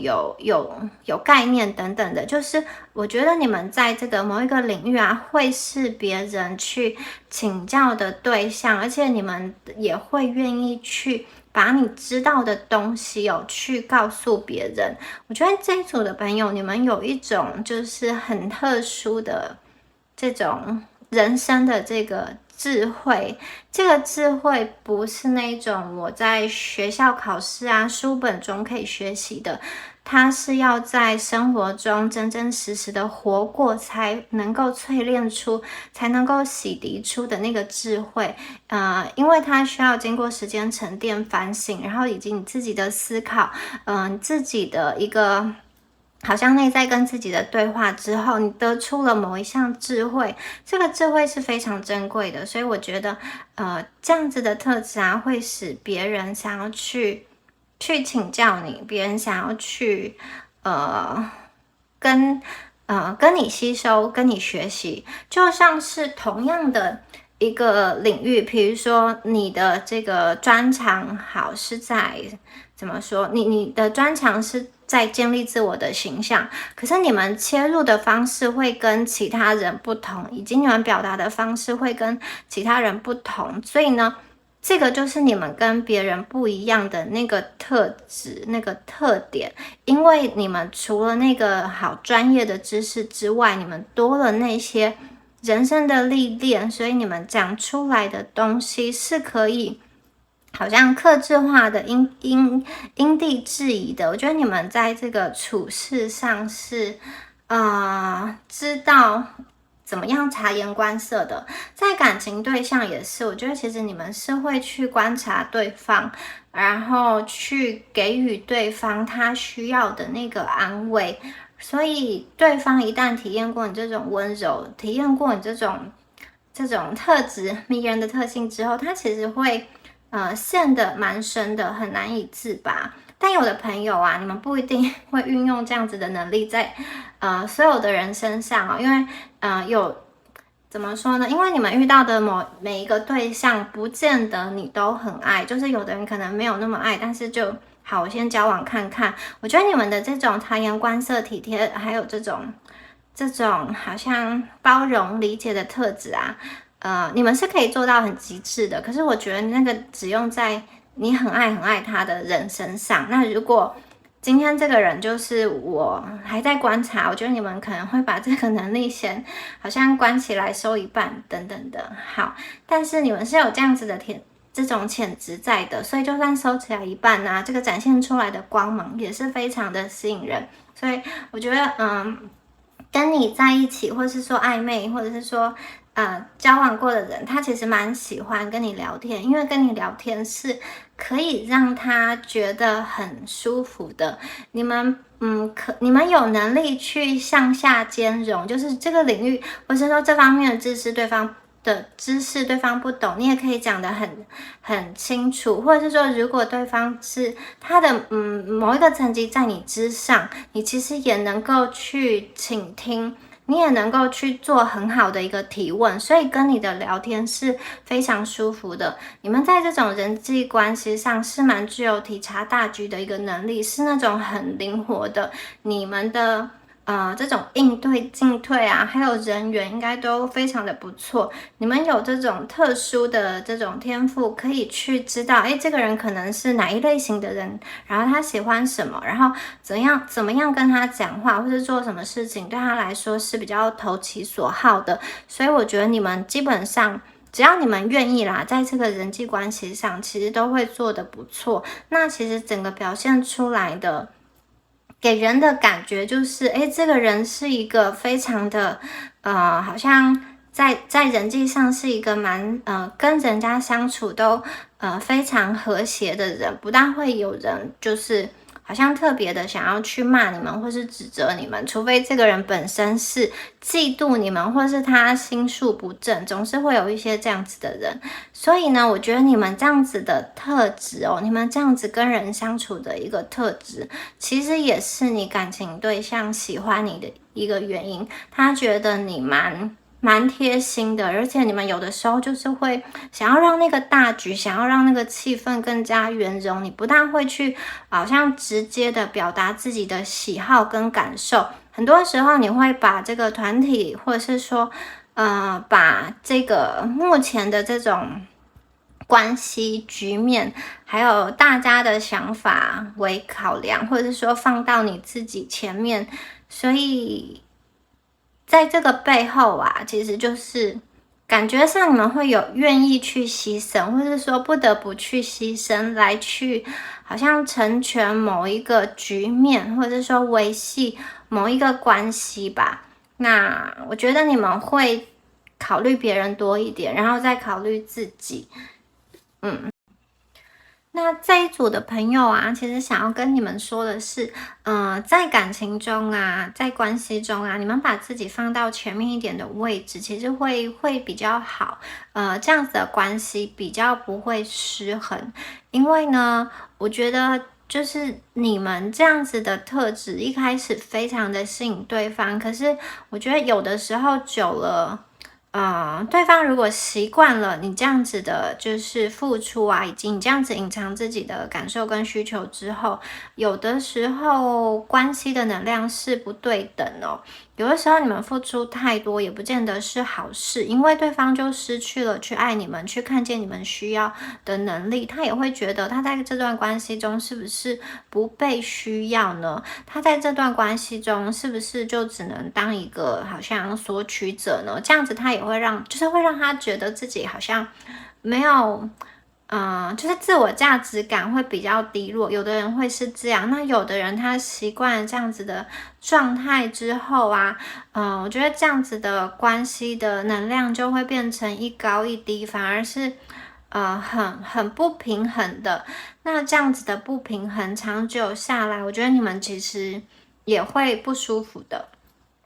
有概念等等的。就是我觉得你们在这个某一个领域啊，会是别人去请教的对象，而且你们也会愿意去把你知道的东西去告诉别人。我觉得这一组的朋友，你们有一种就是很特殊的这种人生的这个智慧，这个智慧不是那种我在学校考试啊书本中可以学习的，它是要在生活中真真实实的活过，才能够淬炼出，才能够洗涤出的那个智慧。因为它需要经过时间沉淀反省，然后以及你自己的思考，自己的一个好像内在跟自己的对话之后，你得出了某一项智慧，这个智慧是非常珍贵的。所以我觉得这样子的特质啊，会使别人想要去请教你，别人想要去跟你吸收，跟你学习。就像是同样的一个领域，比如说你的这个专长好是在怎么说，你的专长是在建立自我的形象，可是你们切入的方式会跟其他人不同，以及你们表达的方式会跟其他人不同，所以呢，这个就是你们跟别人不一样的那个特质，那个特点。因为你们除了那个好专业的知识之外，你们多了那些人生的历练，所以你们讲出来的东西是可以好像客制化的，因地制宜的。我觉得你们在这个处事上是知道怎么样察言观色的。在感情对象也是，我觉得其实你们是会去观察对方，然后去给予对方他需要的那个安慰。所以对方一旦体验过你这种温柔，体验过你这种特质迷人的特性之后，他其实会陷得蛮深的，很难以自拔。但有的朋友啊，你们不一定会运用这样子的能力在所有的人身上因为怎么说呢？因为你们遇到的每一个对象，不见得你都很爱，就是有的人可能没有那么爱，但是就好，我先交往看看。我觉得你们的这种察言观色、体贴，还有这种好像包容、理解的特质啊，你们是可以做到很极致的。可是我觉得那个只用在你很爱他的人身上。那如果今天这个人就是我还在观察，我觉得你们可能会把这个能力先好像关起来收一半等等的。好，但是你们是有这样子的这种潜质在的，所以就算收起来一半啊，这个展现出来的光芒也是非常的吸引人。所以我觉得跟你在一起，或是说暧昧，或者是说交往过的人，他其实蛮喜欢跟你聊天，因为跟你聊天是可以让他觉得很舒服的。你们有能力去向下兼容，就是这个领域或是说这方面的知识，对方不懂，你也可以讲得很清楚，或者是说，如果对方是他的某一个层级在你之上，你其实也能够去倾听。你也能够去做很好的一个提问，所以跟你的聊天是非常舒服的。你们在这种人际关系上是蛮具有体察大局的一个能力，是那种很灵活的。你们的这种应对进退啊，还有人缘应该都非常的不错。你们有这种特殊的这种天赋，可以去知道，这个人可能是哪一类型的人，然后他喜欢什么，然后怎么样跟他讲话，或者做什么事情对他来说是比较投其所好的。所以我觉得你们基本上只要你们愿意啦，在这个人际关系上，其实都会做得不错。那其实整个表现出来的给人的感觉就是，这个人是一个非常的，好像在人际上是一个蛮，跟人家相处都，非常和谐的人，不大会有人就是好像特别的想要去骂你们或是指责你们，除非这个人本身是嫉妒你们，或是他心术不正，总是会有一些这样子的人。所以呢，我觉得你们这样子的特质哦，你们这样子跟人相处的一个特质，其实也是你感情对象喜欢你的一个原因。他觉得你蛮贴心的，而且你们有的时候就是会想要让那个大局，想要让那个气氛更加圆融，你不大会去好像直接的表达自己的喜好跟感受，很多时候你会把这个团体，或者是说把这个目前的这种关系局面，还有大家的想法为考量，或者是说放到你自己前面，所以在这个背后啊，其实就是感觉上你们会有愿意去牺牲，或者说不得不去牺牲来去好像成全某一个局面，或者说维系某一个关系吧。那我觉得你们会考虑别人多一点，然后再考虑自己。那这一组的朋友啊，其实想要跟你们说的是，在感情中啊，在关系中啊，你们把自己放到前面一点的位置，其实会比较好，这样子的关系比较不会失衡。因为呢，我觉得就是你们这样子的特质，一开始非常的吸引对方，可是我觉得有的时候久了。对方如果习惯了你这样子的，就是付出啊，以及你这样子隐藏自己的感受跟需求之后，有的时候关系的能量是不对等哦。有的时候你们付出太多，也不见得是好事，因为对方就失去了去爱你们、去看见你们需要的能力，他也会觉得他在这段关系中是不是不被需要呢？他在这段关系中是不是就只能当一个好像索取者呢？这样子他也会让他觉得自己好像没有。就是自我价值感会比较低落，有的人会是这样，那有的人他习惯这样子的状态之后啊，我觉得这样子的关系的能量就会变成一高一低，反而是很不平衡的。那这样子的不平衡长久下来，我觉得你们其实也会不舒服的。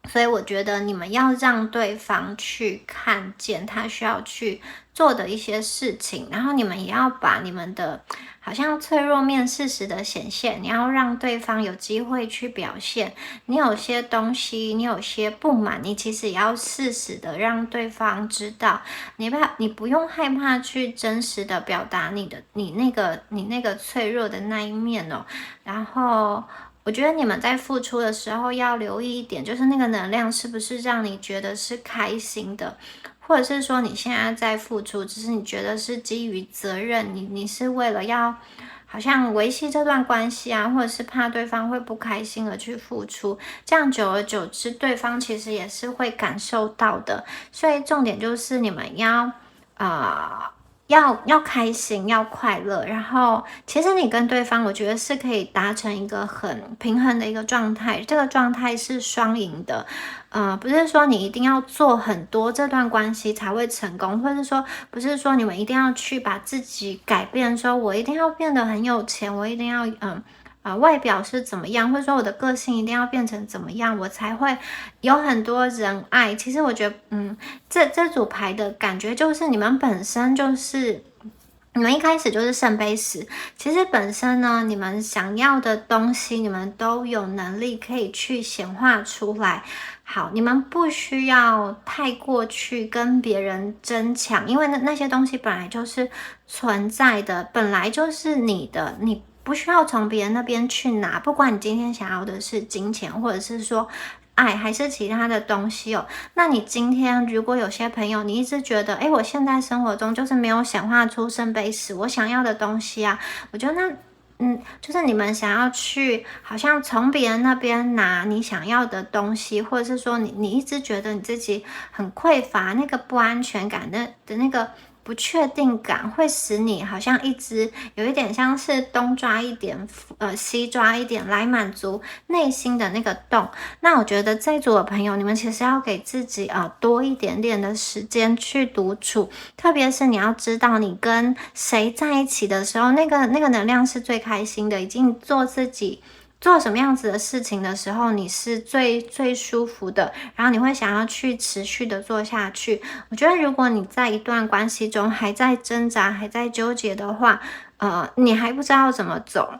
所以我觉得你们要让对方去看见他需要去做的一些事情，然后你们也要把你们的好像脆弱面适时的显现，你要让对方有机会去表现。你有些东西，你有些不满，你其实也要适时的让对方知道，你不用害怕去真实的表达你那个脆弱的那一面哦，然后。我觉得你们在付出的时候要留意一点，就是那个能量是不是让你觉得是开心的，或者是说你现在在付出，只是你觉得是基于责任，你是为了要好像维系这段关系啊，或者是怕对方会不开心而去付出，这样久而久之，对方其实也是会感受到的。所以重点就是你们要开心，要快乐，然后其实你跟对方，我觉得是可以达成一个很平衡的一个状态，这个状态是双赢的。不是说你一定要做很多这段关系才会成功，或者说不是说你们一定要去把自己改变，说我一定要变得很有钱，我一定要外表是怎么样，或者说我的个性一定要变成怎么样，我才会有很多人爱。其实我觉得，这组牌的感觉就是你们本身就是你们一开始就是圣杯十，其实本身呢，你们想要的东西，你们都有能力可以去显化出来。好，你们不需要太过去跟别人争抢，因为那些东西本来就是存在的，本来就是你的，你不需要从别人那边去拿。不管你今天想要的是金钱，或者是说爱，还是其他的东西哦。那你今天如果有些朋友，你一直觉得，我现在生活中就是没有显化出圣杯十我想要的东西啊，我觉得那就是你们想要去，好像从别人那边拿你想要的东西，或者是说你一直觉得你自己很匮乏，那个不安全感的那个不确定感，会使你好像一直有一点像是东抓一点，西抓一点，来满足内心的那个洞。那我觉得这一组的朋友，你们其实要给自己多一点点的时间去独处，特别是你要知道你跟谁在一起的时候，那个能量是最开心的，已经做自己做什么样子的事情的时候，你是最舒服的，然后你会想要去持续的做下去。我觉得如果你在一段关系中还在挣扎，还在纠结的话，你还不知道怎么走，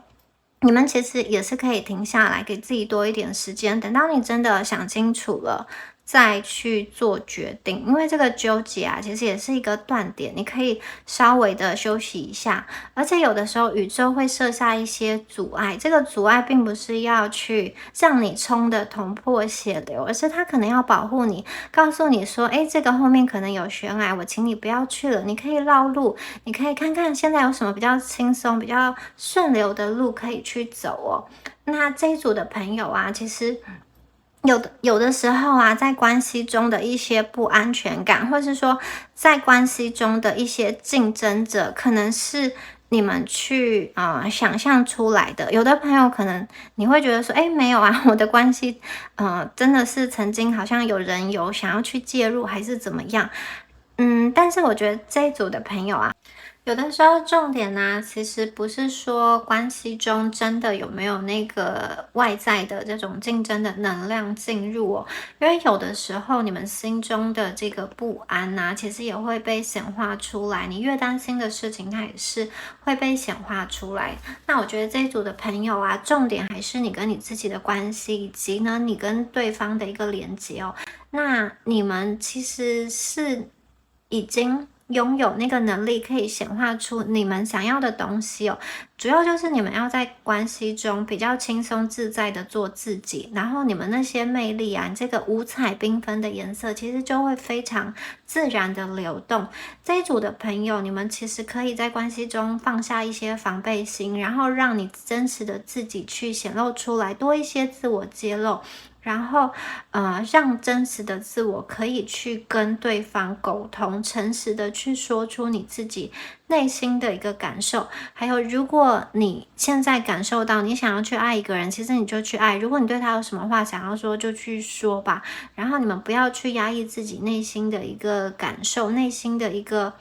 你们其实也是可以停下来，给自己多一点时间，等到你真的想清楚了，再去做决定。因为这个纠结啊，其实也是一个断点，你可以稍微的休息一下。而且有的时候宇宙会设下一些阻碍，这个阻碍并不是要去让你冲得头破血流，而是它可能要保护你，告诉你说，这个后面可能有悬崖，我请你不要去了，你可以绕路，你可以看看现在有什么比较轻松、比较顺流的路可以去走哦。那这一组的朋友啊，其实有的时候啊，在关系中的一些不安全感，或是说在关系中的一些竞争者，可能是你们去想象出来的。有的朋友可能你会觉得说，没有啊，我的关系真的是曾经好像有人有想要去介入，还是怎么样？但是我觉得这一组的朋友啊，有的时候重点呢，其实不是说关系中真的有没有那个外在的这种竞争的能量进入哦，因为有的时候你们心中的这个不安啊，其实也会被显化出来。你越担心的事情，它也是会被显化出来。那我觉得这一组的朋友啊，重点还是你跟你自己的关系，以及呢你跟对方的一个连接哦。那你们其实是已经拥有那个能力可以显化出你们想要的东西哦，主要就是你们要在关系中比较轻松自在的做自己，然后你们那些魅力啊，这个五彩缤纷的颜色其实就会非常自然的流动。这一组的朋友，你们其实可以在关系中放下一些防备心，然后让你真实的自己去显露出来，多一些自我揭露，然后让真实的自我可以去跟对方沟通，诚实的去说出你自己内心的一个感受。还有如果你现在感受到你想要去爱一个人，其实你就去爱，如果你对他有什么话想要说就去说吧，然后你们不要去压抑自己内心的一个感受，内心的一个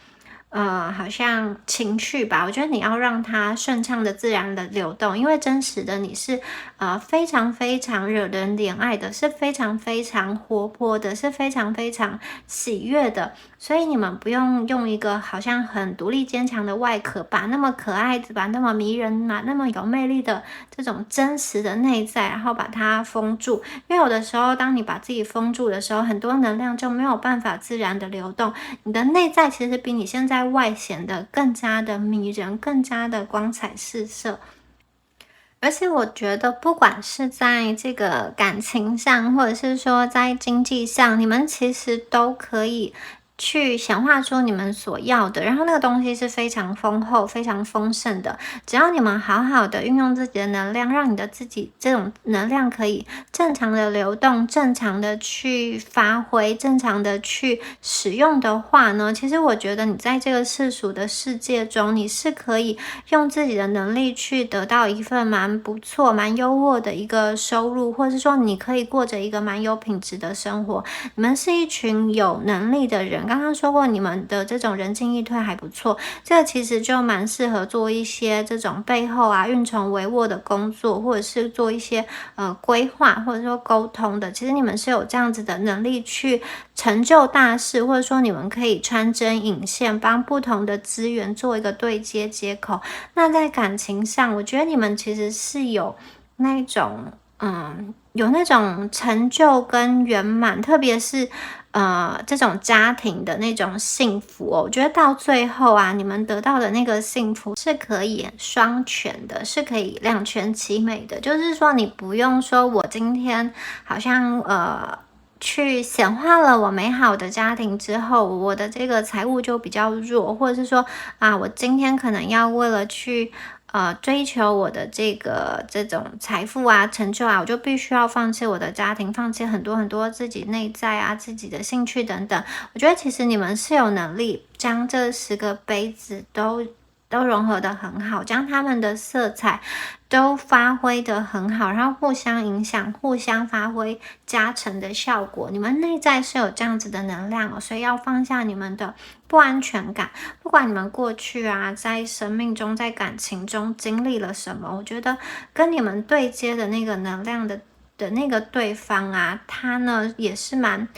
好像情绪吧，我觉得你要让它顺畅的、自然的流动，因为真实的你是非常非常惹人怜爱的，是非常非常活泼的，是非常非常喜悦的，所以你们不用用一个好像很独立坚强的外壳，把那么可爱的、把那么迷人、把那么有魅力的这种真实的内在，然后把它封住，因为有的时候当你把自己封住的时候，很多能量就没有办法自然的流动，你的内在其实比你现在外显的更加的迷人，更加的光彩四射。而且我觉得不管是在这个感情上，或者是说在经济上，你们其实都可以去显化出你们所要的，然后那个东西是非常丰厚、非常丰盛的。只要你们好好的运用自己的能量，让你的自己这种能量可以正常的流动、正常的去发挥、正常的去使用的话呢，其实我觉得你在这个世俗的世界中，你是可以用自己的能力去得到一份蛮不错、蛮优渥的一个收入，或者是说你可以过着一个蛮有品质的生活。你们是一群有能力的人，刚刚说过你们的这种人进一退还不错，这个其实就蛮适合做一些这种背后啊运筹帷幄的工作，或者是做一些规划或者说沟通的。其实你们是有这样子的能力去成就大事，或者说你们可以穿针引线，帮不同的资源做一个对接接口。那在感情上，我觉得你们其实是有那种有那种成就跟圆满，特别是这种家庭的那种幸福哦，我觉得到最后啊，你们得到的那个幸福是可以双全的，是可以两全其美的。就是说，你不用说我今天好像去显化了我美好的家庭之后，我的这个财务就比较弱，或者是说啊，我今天可能要为了去追求我的这种财富啊、成就啊，我就必须要放弃我的家庭，放弃很多很多自己内在啊、自己的兴趣等等。我觉得其实你们是有能力将这10个杯子都融合得很好，将它们的色彩都发挥得很好，然后互相影响、互相发挥加成的效果。你们内在是有这样子的能量哦，所以要放下你们的不安全感。不管你们过去啊，在生命中、在感情中经历了什么，我觉得跟你们对接的那个能量的那个对方啊，他呢也是蛮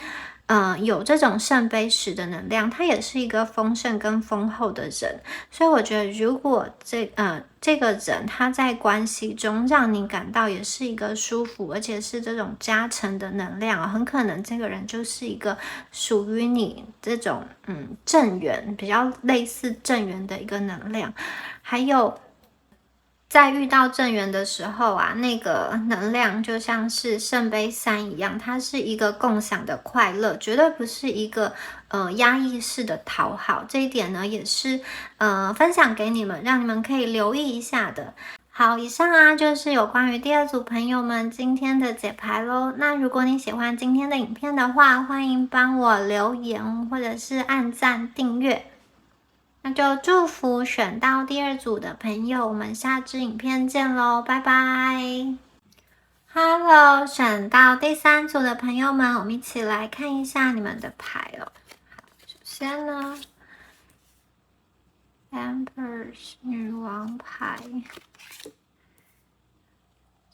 有这种圣杯10的能量，他也是一个丰盛跟丰厚的人。所以我觉得如果这个人他在关系中让你感到也是一个舒服，而且是这种加成的能量，很可能这个人就是一个属于你这种正缘，比较类似正缘的一个能量。还有在遇到正缘的时候啊，那个能量就像是圣杯3一样，它是一个共享的快乐，绝对不是一个压抑式的讨好。这一点呢，也是分享给你们，让你们可以留意一下的。好，以上啊就是有关于第2组朋友们今天的解牌咯。那如果你喜欢今天的影片的话，欢迎帮我留言或者是按赞订阅。那就祝福选到第2组的朋友，我们下支影片见咯，拜拜。Hello， 选到第3组的朋友们，我们一起来看一下你们的牌哦。首先呢 Empress 女王牌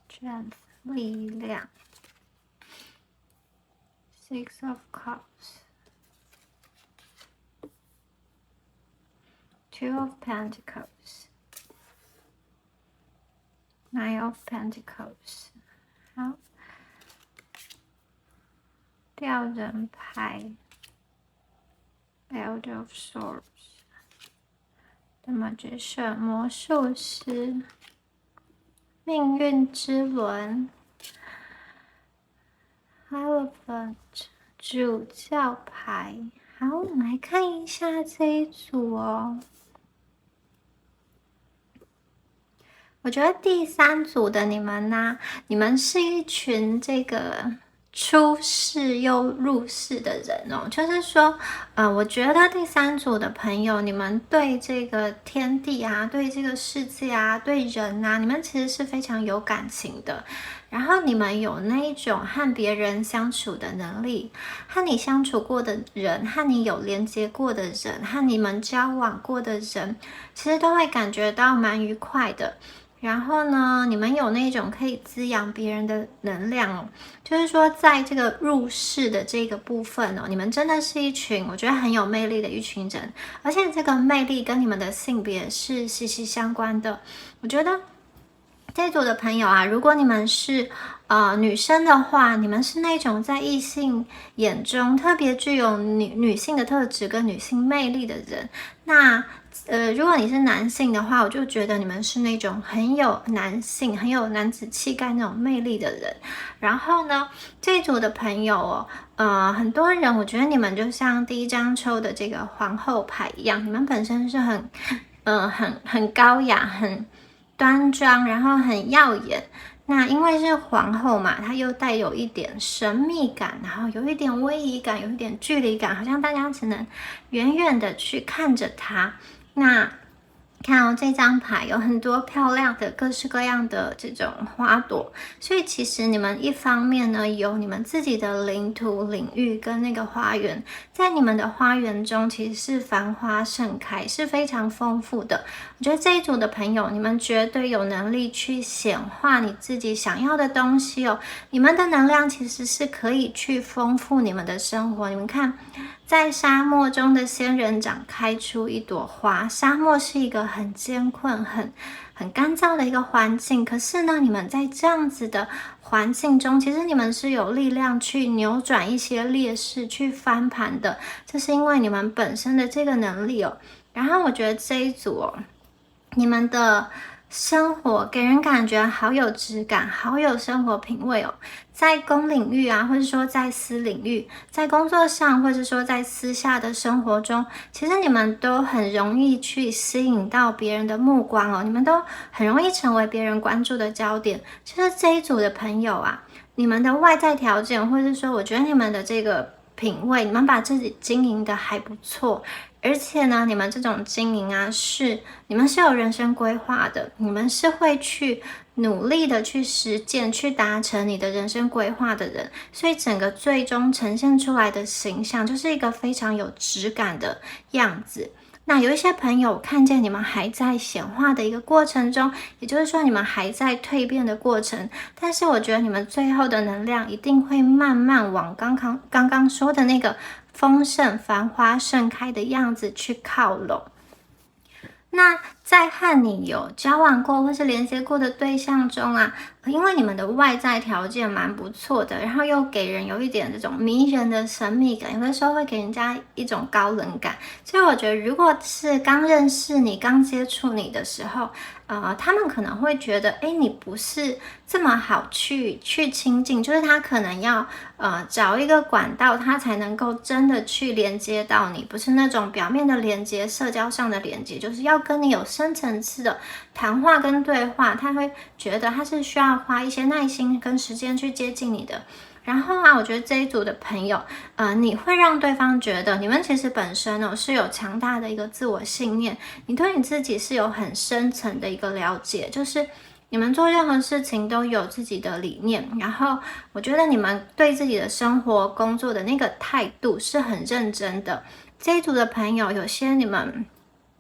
Strength 力量 Six of Cups Two of Pentacles Nine of Pentacles 好，吊人牌 Elder of Swords The Magician 魔术师命运之轮 Elephant 主教牌。好，我们来看一下这一组哦。我觉得第3组的你们呢，你们是一群这个出世又入世的人哦，就是说，我觉得第3组的朋友，你们对这个天地啊，对这个世界啊，对人啊，你们其实是非常有感情的。然后你们有那一种和别人相处的能力，和你相处过的人，和你有连接过的人，和你们交往过的人，其实都会感觉到蛮愉快的。然后呢，你们有那种可以滋养别人的能量哦，就是说在这个入世的这个部分哦，你们真的是一群我觉得很有魅力的一群人，而且这个魅力跟你们的性别是息息相关的。我觉得这组的朋友啊，如果你们是女生的话，你们是那种在异性眼中特别具有女性的特质跟女性魅力的人，那如果你是男性的话，我就觉得你们是那种很有男性、很有男子气概那种魅力的人。然后呢，这一组的朋友很多人我觉得你们就像第一张抽的这个皇后牌一样，你们本身是很高雅、很端庄，然后很耀眼。那因为是皇后嘛，她又带有一点神秘感，然后有一点威仪感，有一点距离感，好像大家只能远远的去看着她。那看这张牌有很多漂亮的各式各样的这种花朵，所以其实你们一方面呢有你们自己的领土领域跟那个花园，在你们的花园中其实是繁花盛开，是非常丰富的。我觉得这一组的朋友，你们绝对有能力去显化你自己想要的东西哦。你们的能量其实是可以去丰富你们的生活。你们看，在沙漠中的仙人掌开出一朵花，沙漠是一个很艰困、很干燥的一个环境，可是呢，你们在这样子的环境中，其实你们是有力量去扭转一些劣势，去翻盘的，这是因为你们本身的这个能力哦。然后我觉得这一组你们的生活给人感觉好有质感，好有生活品味哦。在公领域啊，或者说在私领域，在工作上，或者说在私下的生活中，其实你们都很容易去吸引到别人的目光哦。你们都很容易成为别人关注的焦点。其实这一组的朋友啊，你们的外在条件，或者是说我觉得你们的这个品味，你们把自己经营的还不错。而且呢，你们这种经营啊，你们是有人生规划的，你们是会去努力的去实践，去达成你的人生规划的人，所以整个最终呈现出来的形象就是一个非常有质感的样子。那有一些朋友看见你们还在显化的一个过程中，也就是说你们还在蜕变的过程，但是我觉得你们最后的能量一定会慢慢往刚刚说的那个丰盛繁花盛开的样子去靠拢。那在和你有交往过或是连接过的对象中啊，因为你们的外在条件蛮不错的，然后又给人有一点这种迷人的神秘感，有的时候会给人家一种高冷感，所以我觉得如果是刚认识你、刚接触你的时候，他们可能会觉得，你不是这么好去亲近，就是他可能要找一个管道，他才能够真的去连接到你，不是那种表面的连接、社交上的连接，就是要跟你有深层次的谈话跟对话，他会觉得他是需要花一些耐心跟时间去接近你的。然后啊，我觉得这一组的朋友，你会让对方觉得你们其实本身是有强大的一个自我信念，你对你自己是有很深层的一个了解，就是你们做任何事情都有自己的理念，然后我觉得你们对自己的生活工作的那个态度是很认真的。这一组的朋友，有些你们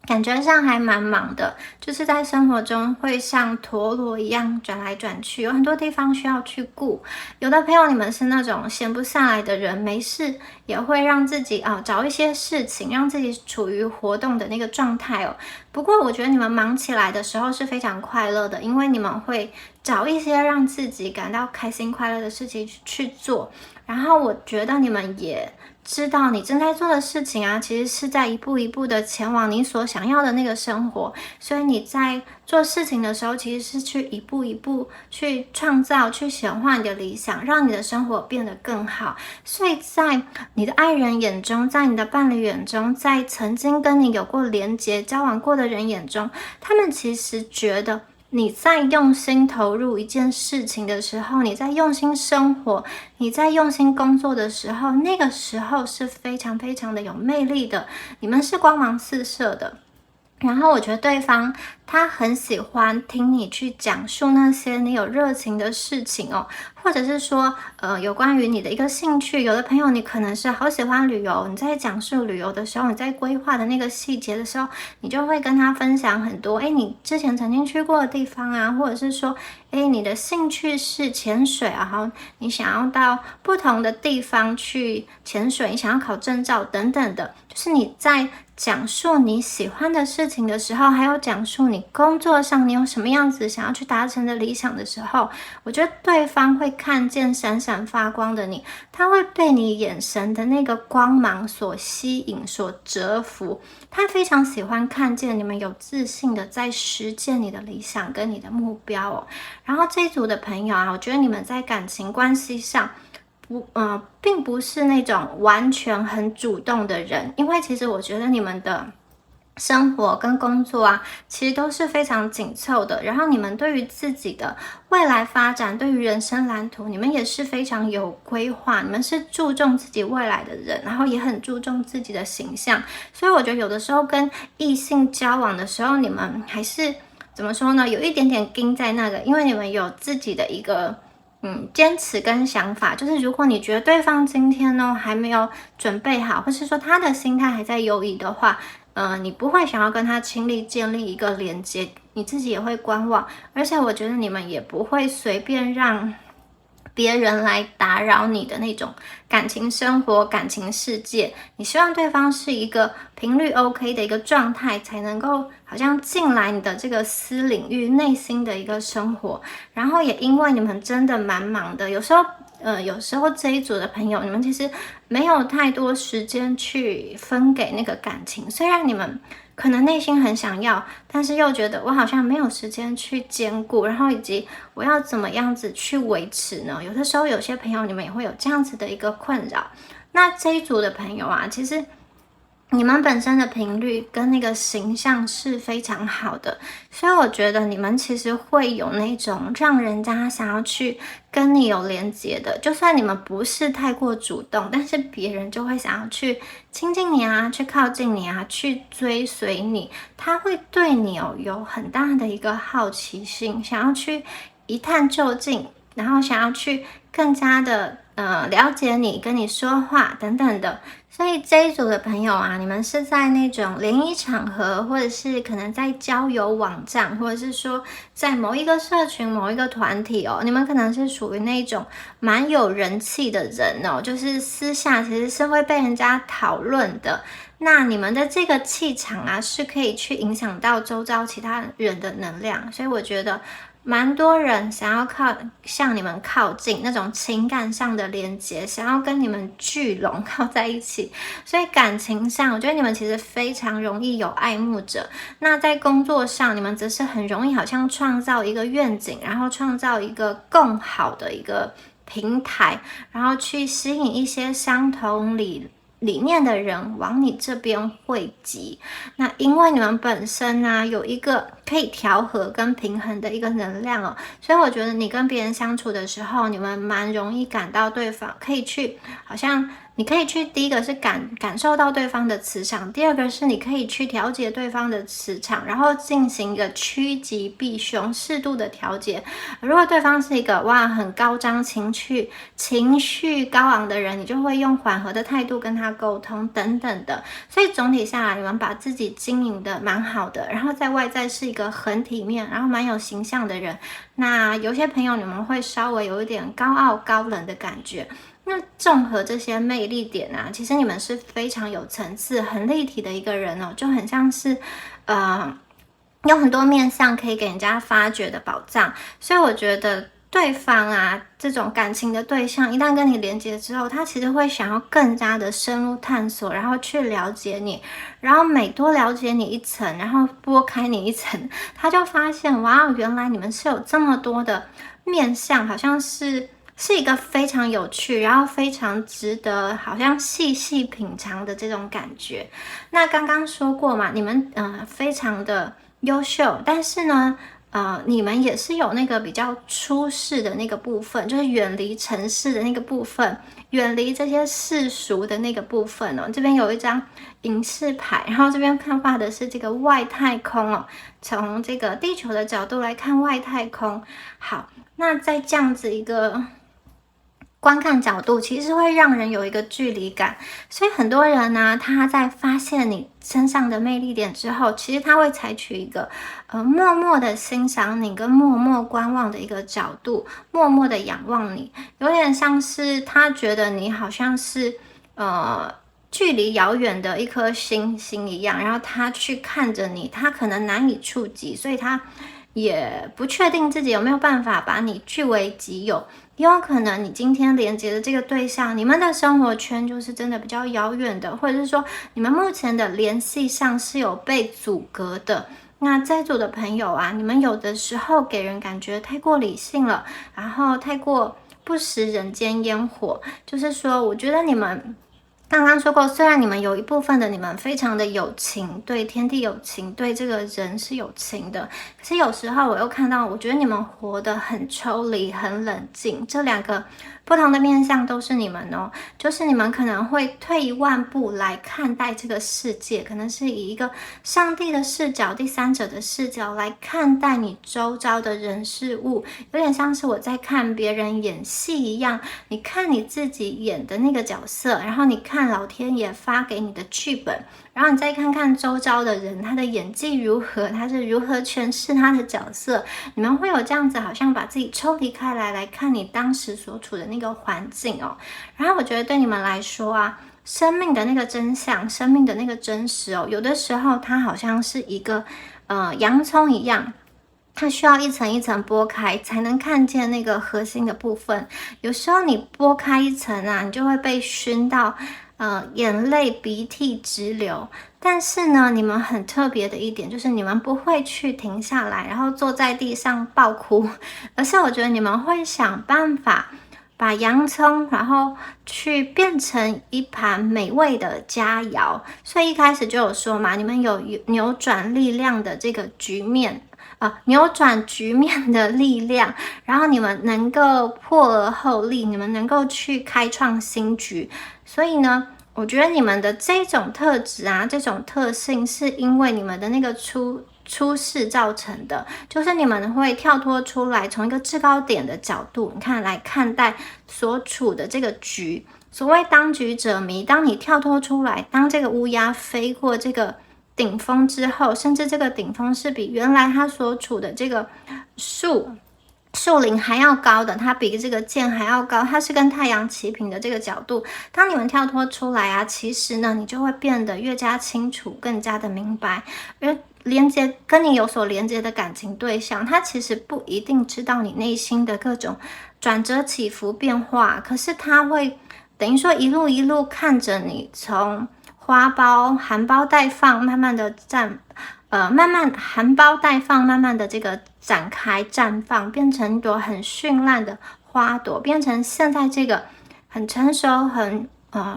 感觉上还蛮忙的，就是在生活中会像陀螺一样转来转去，有很多地方需要去顾。有的朋友你们是那种闲不下来的人，没事也会让自己找一些事情，让自己处于活动的那个状态哦。不过我觉得你们忙起来的时候是非常快乐的，因为你们会找一些让自己感到开心快乐的事情去做。然后我觉得你们也知道你正在做的事情啊，其实是在一步一步的前往你所想要的那个生活，所以你在做事情的时候，其实是去一步一步去创造、去显化你的理想，让你的生活变得更好。所以在你的爱人眼中，在你的伴侣眼中，在曾经跟你有过连结、交往过的人眼中，他们其实觉得你在用心投入一件事情的时候，你在用心生活，你在用心工作的时候，那个时候是非常非常的有魅力的，你们是光芒四射的。然后我觉得对方他很喜欢听你去讲述那些你有热情的事情哦，或者是说有关于你的一个兴趣。有的朋友你可能是好喜欢旅游，你在讲述旅游的时候，你在规划的那个细节的时候，你就会跟他分享很多你之前曾经去过的地方啊，或者是说你的兴趣是潜水啊，然后你想要到不同的地方去潜水，你想要考证照等等的，就是你在讲述你喜欢的事情的时候，还有讲述你你工作上你有什么样子想要去达成的理想的时候，我觉得对方会看见闪闪发光的你，他会被你眼神的那个光芒所吸引、所折服，他非常喜欢看见你们有自信的在实践你的理想跟你的目标哦。然后这一组的朋友啊，我觉得你们在感情关系上并不是那种完全很主动的人，因为其实我觉得你们的生活跟工作啊，其实都是非常紧凑的。然后你们对于自己的未来发展，对于人生蓝图，你们也是非常有规划。你们是注重自己未来的人，然后也很注重自己的形象。所以我觉得有的时候跟异性交往的时候，你们还是怎么说呢？有一点点盯在那个，因为你们有自己的一个坚持跟想法，就是如果你觉得对方今天呢还没有准备好，或是说他的心态还在犹疑的话，你不会想要跟他亲力建立一个连接，你自己也会观望，而且我觉得你们也不会随便让别人来打扰你的那种感情生活、感情世界。你希望对方是一个频率 OK 的一个状态，才能够好像进来你的这个私领域、内心的一个生活。然后也因为你们真的蛮忙的，有时候这一组的朋友，你们其实没有太多时间去分给那个感情，虽然你们可能内心很想要，但是又觉得我好像没有时间去兼顾，然后以及我要怎么样子去维持呢？有的时候有些朋友你们也会有这样子的一个困扰。那这一组的朋友啊，其实你们本身的频率跟那个形象是非常好的，所以我觉得你们其实会有那种让人家想要去跟你有连接的，就算你们不是太过主动，但是别人就会想要去亲近你啊，去靠近你啊，去追随你，他会对你有很大的一个好奇心，想要去一探究竟，然后想要去更加的了解你，跟你说话等等的。所以这一组的朋友啊，你们是在那种联谊场合，或者是可能在交友网站，或者是说在某一个社群、某一个团体哦，你们可能是属于那种蛮有人气的人哦，就是私下其实是会被人家讨论的。那你们的这个气场啊，是可以去影响到周遭其他人的能量，所以我觉得蛮多人想要向你们靠近，那种情感上的连接，想要跟你们聚拢靠在一起。所以感情上，我觉得你们其实非常容易有爱慕者。那在工作上，你们则是很容易好像创造一个愿景，然后创造一个更好的一个平台，然后去吸引一些相同理念的人往你这边汇集。那因为你们本身呢有一个可以调和跟平衡的一个能量哦，所以我觉得你跟别人相处的时候，你们蛮容易感到对方可以去，好像你可以去，第一个是感受到对方的磁场，第二个是你可以去调节对方的磁场，然后进行一个趋吉避凶、适度的调节。如果对方是一个很高涨情绪高昂的人，你就会用缓和的态度跟他沟通等等的。所以总体下来，你们把自己经营的蛮好的，然后在外在是一个很体面，然后蛮有形象的人。那有些朋友你们会稍微有一点高傲高冷的感觉。那综合这些魅力点啊，其实你们是非常有层次、很立体的一个人哦，就很像是有很多面向可以给人家发掘的宝藏。所以我觉得对方啊，这种感情的对象一旦跟你连接之后，他其实会想要更加的深入探索，然后去了解你，然后每多了解你一层，然后拨开你一层，他就发现原来你们是有这么多的面向，好像是一个非常有趣，然后非常值得好像细细品尝的这种感觉。那刚刚说过嘛，你们非常的优秀，但是呢你们也是有那个比较出世的那个部分，就是远离城市的那个部分，远离这些世俗的那个部分哦。这边有一张影视牌，然后这边画的是这个外太空哦，从这个地球的角度来看外太空。好，那在这样子一个观看角度其实会让人有一个距离感，所以很多人呢，他在发现你身上的魅力点之后，其实他会采取一个默默的欣赏你跟默默观望的一个角度，默默的仰望你，有点像是他觉得你好像是距离遥远的一颗星星一样，然后他去看着你，他可能难以触及，所以他也不确定自己有没有办法把你据为己有。也有可能你今天连接的这个对象，你们的生活圈就是真的比较遥远的，或者是说你们目前的联系上是有被阻隔的。那在座的朋友啊，你们有的时候给人感觉太过理性了，然后太过不食人间烟火。就是说，我觉得你们刚刚说过，虽然你们有一部分的你们非常的有情，对天地有情，对这个人是有情的，可是有时候我又看到，我觉得你们活得很抽离，很冷静，这两个不同的面向都是你们哦。就是你们可能会退一万步来看待这个世界，可能是以一个上帝的视角、第三者的视角来看待你周遭的人事物，有点像是我在看别人演戏一样。你看你自己演的那个角色，然后你看老天爷发给你的剧本，然后你再看看周遭的人，他的演技如何，他是如何诠释他的角色。你们会有这样子，好像把自己抽离开来看你当时所处的那个环境哦。然后我觉得对你们来说啊，生命的那个真相，生命的那个真实哦，有的时候它好像是一个洋葱一样。它需要一层一层剥开，才能看见那个核心的部分。有时候你剥开一层啊，你就会被熏到，眼泪鼻涕直流。但是呢，你们很特别的一点就是你们不会去停下来，然后坐在地上爆哭，而是我觉得你们会想办法把洋葱，然后去变成一盘美味的佳肴。所以一开始就有说嘛，你们有扭转力量的这个局面。扭转局面的力量，然后你们能够破而后立，你们能够去开创新局。所以呢，我觉得你们的这种特质啊，这种特性是因为你们的那个出世造成的，就是你们会跳脱出来，从一个制高点的角度，你看来看待所处的这个局。所谓当局者迷，当你跳脱出来，当这个乌鸦飞过这个顶峰之后，甚至这个顶峰是比原来他所处的这个树林还要高的，它比这个箭还要高，它是跟太阳齐平的这个角度。当你们跳脱出来啊，其实呢，你就会变得越加清楚，更加的明白。而连接跟你有所连接的感情对象，他其实不一定知道你内心的各种转折起伏变化，可是他会等于说一路一路看着你从花苞含苞待放，慢慢的慢慢含苞待放，慢慢的这个展开绽放，变成一朵很绚烂的花朵，变成现在这个很成熟、很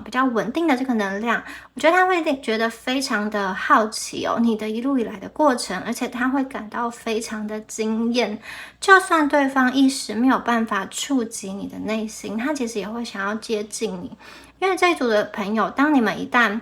比较稳定的这个能量。我觉得他会觉得非常的好奇哦，你的一路以来的过程，而且他会感到非常的惊艳。就算对方一时没有办法触及你的内心，他其实也会想要接近你。因为这一组的朋友，当你们一旦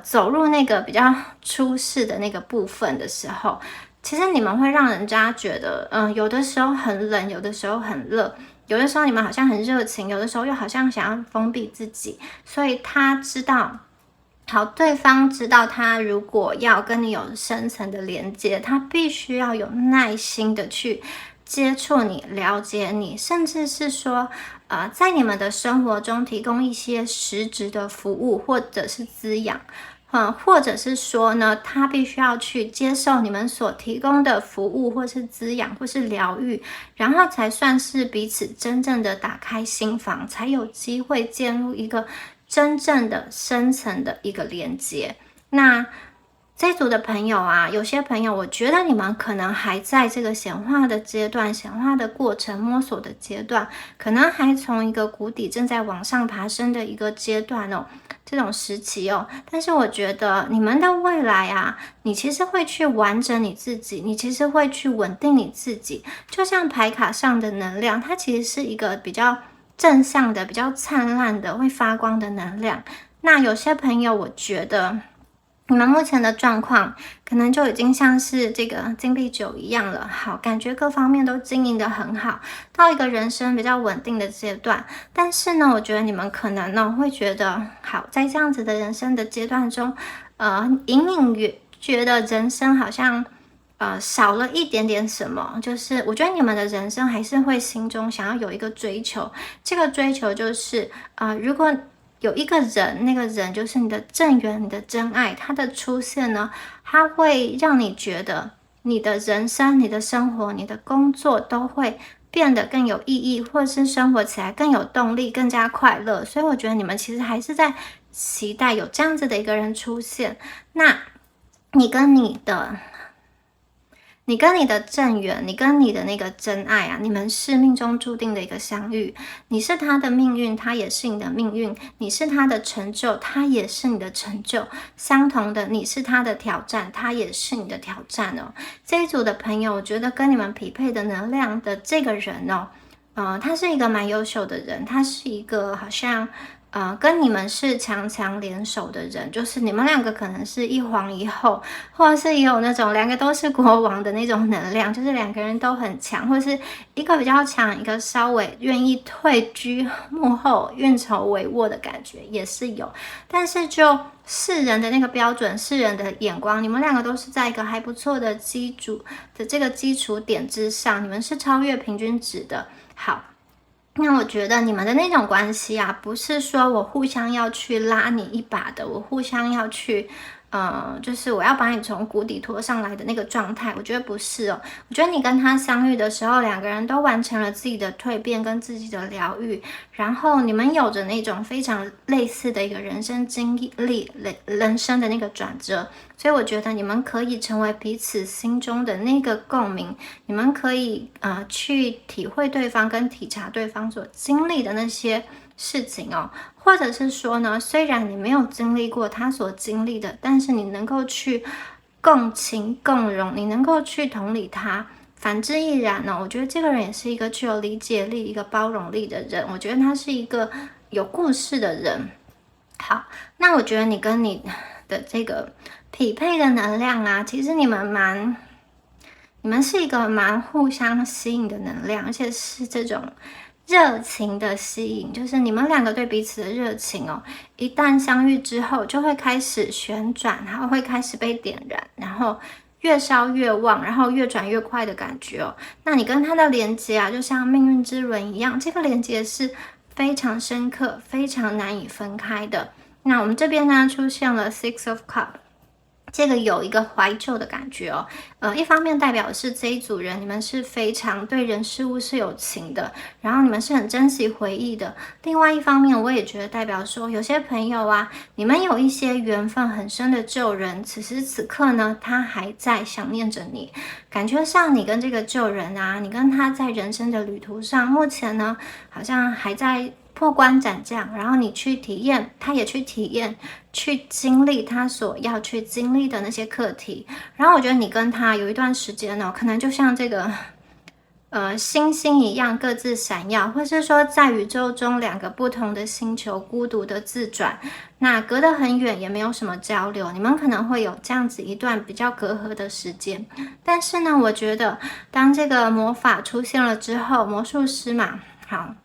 走入那个比较出世的那个部分的时候，其实你们会让人家觉得，有的时候很冷，有的时候很热，有的时候你们好像很热情，有的时候又好像想要封闭自己。所以他知道，对方知道，他如果要跟你有深层的连接，他必须要有耐心的去接触你，了解你，甚至是说在你们的生活中提供一些实质的服务或者是滋养，或者是说呢，他必须要去接受你们所提供的服务或是滋养或是疗愈，然后才算是彼此真正的打开心房，才有机会进入一个真正的深层的一个连接。那这组的朋友啊，有些朋友我觉得你们可能还在这个显化的阶段，显化的过程，摸索的阶段，可能还从一个谷底正在往上爬升的一个阶段哦，这种时期哦。但是我觉得你们的未来啊，你其实会去完整你自己，你其实会去稳定你自己，就像牌卡上的能量，它其实是一个比较正向的，比较灿烂的，会发光的能量。那有些朋友我觉得你们目前的状况可能就已经像是这个金币9一样了，好，感觉各方面都经营得很好，到一个人生比较稳定的阶段。但是呢，我觉得你们可能呢会觉得，好，在这样子的人生的阶段中，隐隐觉得人生好像少了一点点什么。就是我觉得你们的人生还是会心中想要有一个追求，这个追求就是如果有一个人，那个人就是你的正缘，你的真爱，他的出现呢，他会让你觉得你的人生、你的生活、你的工作都会变得更有意义，或者是生活起来更有动力，更加快乐。所以我觉得你们其实还是在期待有这样子的一个人出现。那你跟你的正缘，你跟你的那个真爱啊，你们是命中注定的一个相遇。你是他的命运，他也是你的命运；你是他的成就，他也是你的成就。相同的，你是他的挑战，他也是你的挑战哦。这一组的朋友，我觉得跟你们匹配的能量的这个人哦，他是一个蛮优秀的人，他是一个好像跟你们是强强联手的人，就是你们两个可能是一皇一后，或者是也有那种两个都是国王的那种能量，就是两个人都很强，或者是一个比较强，一个稍微愿意退居幕后、运筹帷幄的感觉也是有。但是就世人的那个标准、世人的眼光，你们两个都是在一个还不错的基础点之上，你们是超越平均值的。好。那我觉得你们的那种关系啊，不是说我互相要去拉你一把的，我互相要去，就是我要把你从谷底拖上来的那个状态，我觉得不是哦。我觉得你跟他相遇的时候，两个人都完成了自己的蜕变跟自己的疗愈，然后你们有着那种非常类似的一个人生经历、人生的那个转折。所以我觉得你们可以成为彼此心中的那个共鸣，你们可以去体会对方跟体察对方所经历的那些事情哦，或者是说呢，虽然你没有经历过他所经历的，但是你能够去共情共融，你能够去同理他。反之亦然呢，我觉得这个人也是一个具有理解力、一个包容力的人，我觉得他是一个有故事的人。好，那我觉得你跟你的这个匹配的能量啊，其实你们是一个蛮互相吸引的能量，而且是这种热情的吸引，就是你们两个对彼此的热情哦，一旦相遇之后就会开始旋转，然后会开始被点燃，然后越烧越旺，然后越转越快的感觉哦。那你跟他的连接啊，就像命运之轮一样，这个连接是非常深刻、非常难以分开的。那我们这边呢，出现了 Six of Cups。这个有一个怀旧的感觉哦，一方面代表的是这一组人你们是非常对人事物是有情的，然后你们是很珍惜回忆的。另外一方面，我也觉得代表说有些朋友啊，你们有一些缘分很深的旧人，此时此刻呢，他还在想念着你，感觉上你跟这个旧人啊，你跟他在人生的旅途上，目前呢，好像还在破关斩将，然后你去体验，他也去体验，去经历他所要去经历的那些课题。然后我觉得你跟他有一段时间哦，可能就像这个星星一样各自闪耀，或是说在宇宙中两个不同的星球孤独的自转，那隔得很远也没有什么交流，你们可能会有这样子一段比较隔阂的时间。但是呢，我觉得当这个魔法出现了之后，魔术师嘛，好，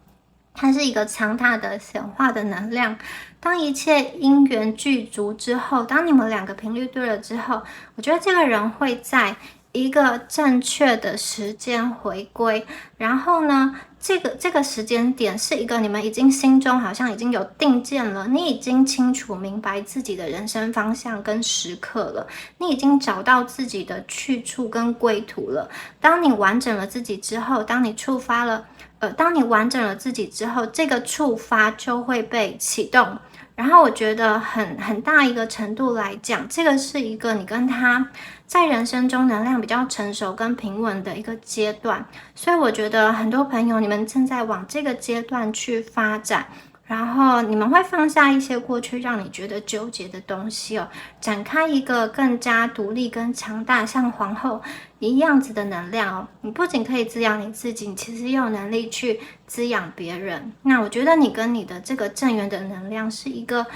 它是一个强大的显化的能量。当一切因缘具足之后，当你们两个频率对了之后，我觉得这个人会在一个正确的时间回归。然后呢，这个时间点是一个你们已经心中好像已经有定见了，你已经清楚明白自己的人生方向跟时刻了，你已经找到自己的去处跟归途了。当你完整了自己之后，当你完整了自己之后，这个触发就会被启动。然后我觉得很大一个程度来讲，这个是一个你跟他在人生中能量比较成熟跟平稳的一个阶段。所以我觉得很多朋友你们正在往这个阶段去发展，然后你们会放下一些过去让你觉得纠结的东西哦，展开一个更加独立跟强大，像皇后一样子的能量哦。你不仅可以滋养你自己，你其实也有能力去滋养别人。那我觉得你跟你的这个正缘的能量是一个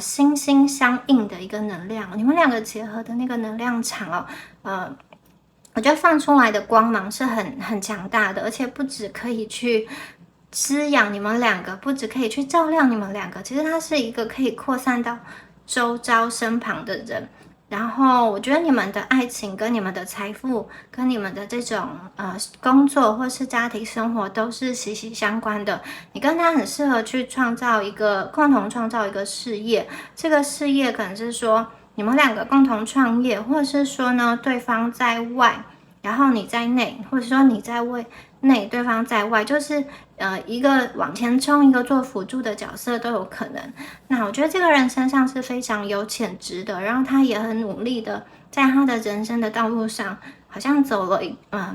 心心相印的一个能量，你们两个结合的那个能量场哦，我觉得放出来的光芒是很强大的，而且不只可以去滋养你们两个，不只可以去照亮你们两个，其实它是一个可以扩散到周遭身旁的人。然后我觉得你们的爱情跟你们的财富跟你们的这种工作或是家庭生活都是息息相关的。你跟他很适合去共同创造一个事业，这个事业可能是说你们两个共同创业，或者是说呢对方在外，然后你在内，或者说你在内，对方在外，就是一个往前冲，一个做辅助的角色都有可能。那我觉得这个人身上是非常有潜质的，然后他也很努力的在他的人生的道路上，好像走了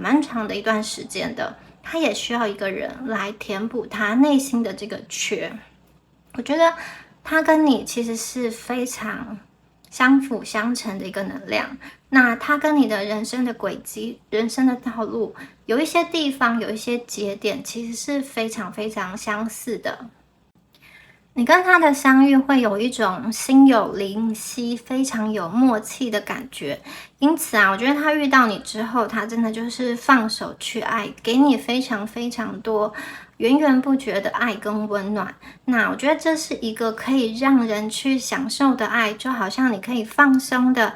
蛮长的一段时间的。他也需要一个人来填补他内心的这个缺。我觉得他跟你其实是非常相辅相成的一个能量。那他跟你的人生的轨迹、人生的道路，有一些地方、有一些节点，其实是非常非常相似的。你跟他的相遇会有一种心有灵犀、非常有默契的感觉。因此啊，我觉得他遇到你之后，他真的就是放手去爱，给你非常非常多源源不绝的爱跟温暖。那我觉得这是一个可以让人去享受的爱，就好像你可以放松的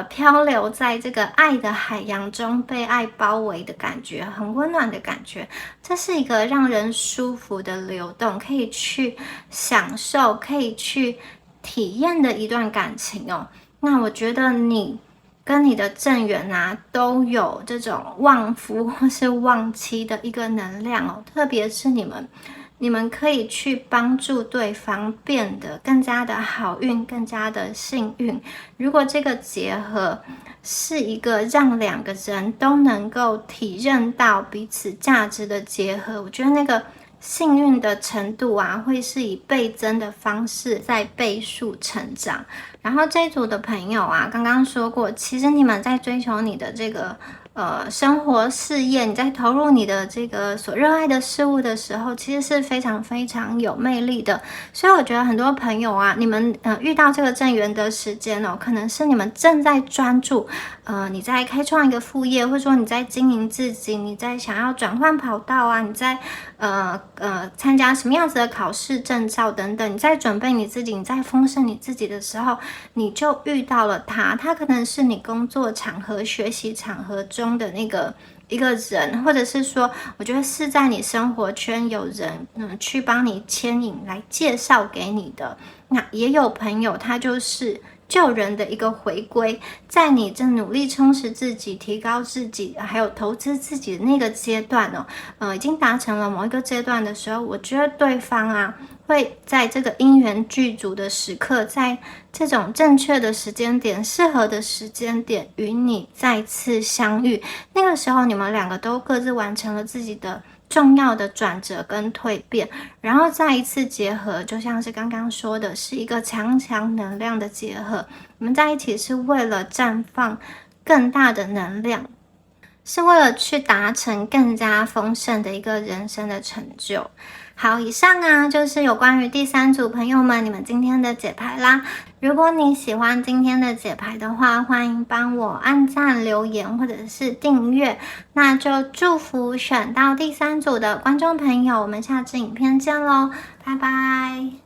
漂流在这个爱的海洋中，被爱包围的感觉，很温暖的感觉。这是一个让人舒服的流动，可以去享受，可以去体验的一段感情哦。那我觉得你跟你的正缘啊，都有这种旺夫或是旺妻的一个能量哦。特别是你们可以去帮助对方变得更加的好运，更加的幸运。如果这个结合是一个让两个人都能够体认到彼此价值的结合，我觉得那个幸运的程度啊，会是以倍增的方式在倍数成长。然后这一组的朋友啊，刚刚说过，其实你们在追求你的这个生活事业，你在投入你的这个所热爱的事物的时候，其实是非常非常有魅力的。所以我觉得很多朋友啊，你们遇到这个正缘的时间哦，可能是你们正在专注你在开创一个副业，或者说你在经营自己，你在想要转换跑道啊，你在参加什么样子的考试证照等等，你在准备你自己，你在丰盛你自己的时候，你就遇到了他可能是你工作场合、学习场合中的一个人，或者是说我觉得是在你生活圈有人去帮你牵引来介绍给你的。那也有朋友他就是救人的一个回归，在你正努力充实自己、提高自己还有投资自己的那个阶段已经达成了某一个阶段的时候，我觉得对方啊会在这个因缘具足的时刻，在这种正确的时间点、适合的时间点与你再次相遇。那个时候你们两个都各自完成了自己的重要的转折跟蜕变，然后再一次结合，就像是刚刚说的，是一个强能量的结合。你们在一起是为了绽放更大的能量，是为了去达成更加丰盛的一个人生的成就。好，以上啊就是有关于第三组朋友们你们今天的解牌啦。如果你喜欢今天的解牌的话，欢迎帮我按赞、留言或者是订阅。那就祝福选到第三组的观众朋友，我们下支影片见咯，拜拜。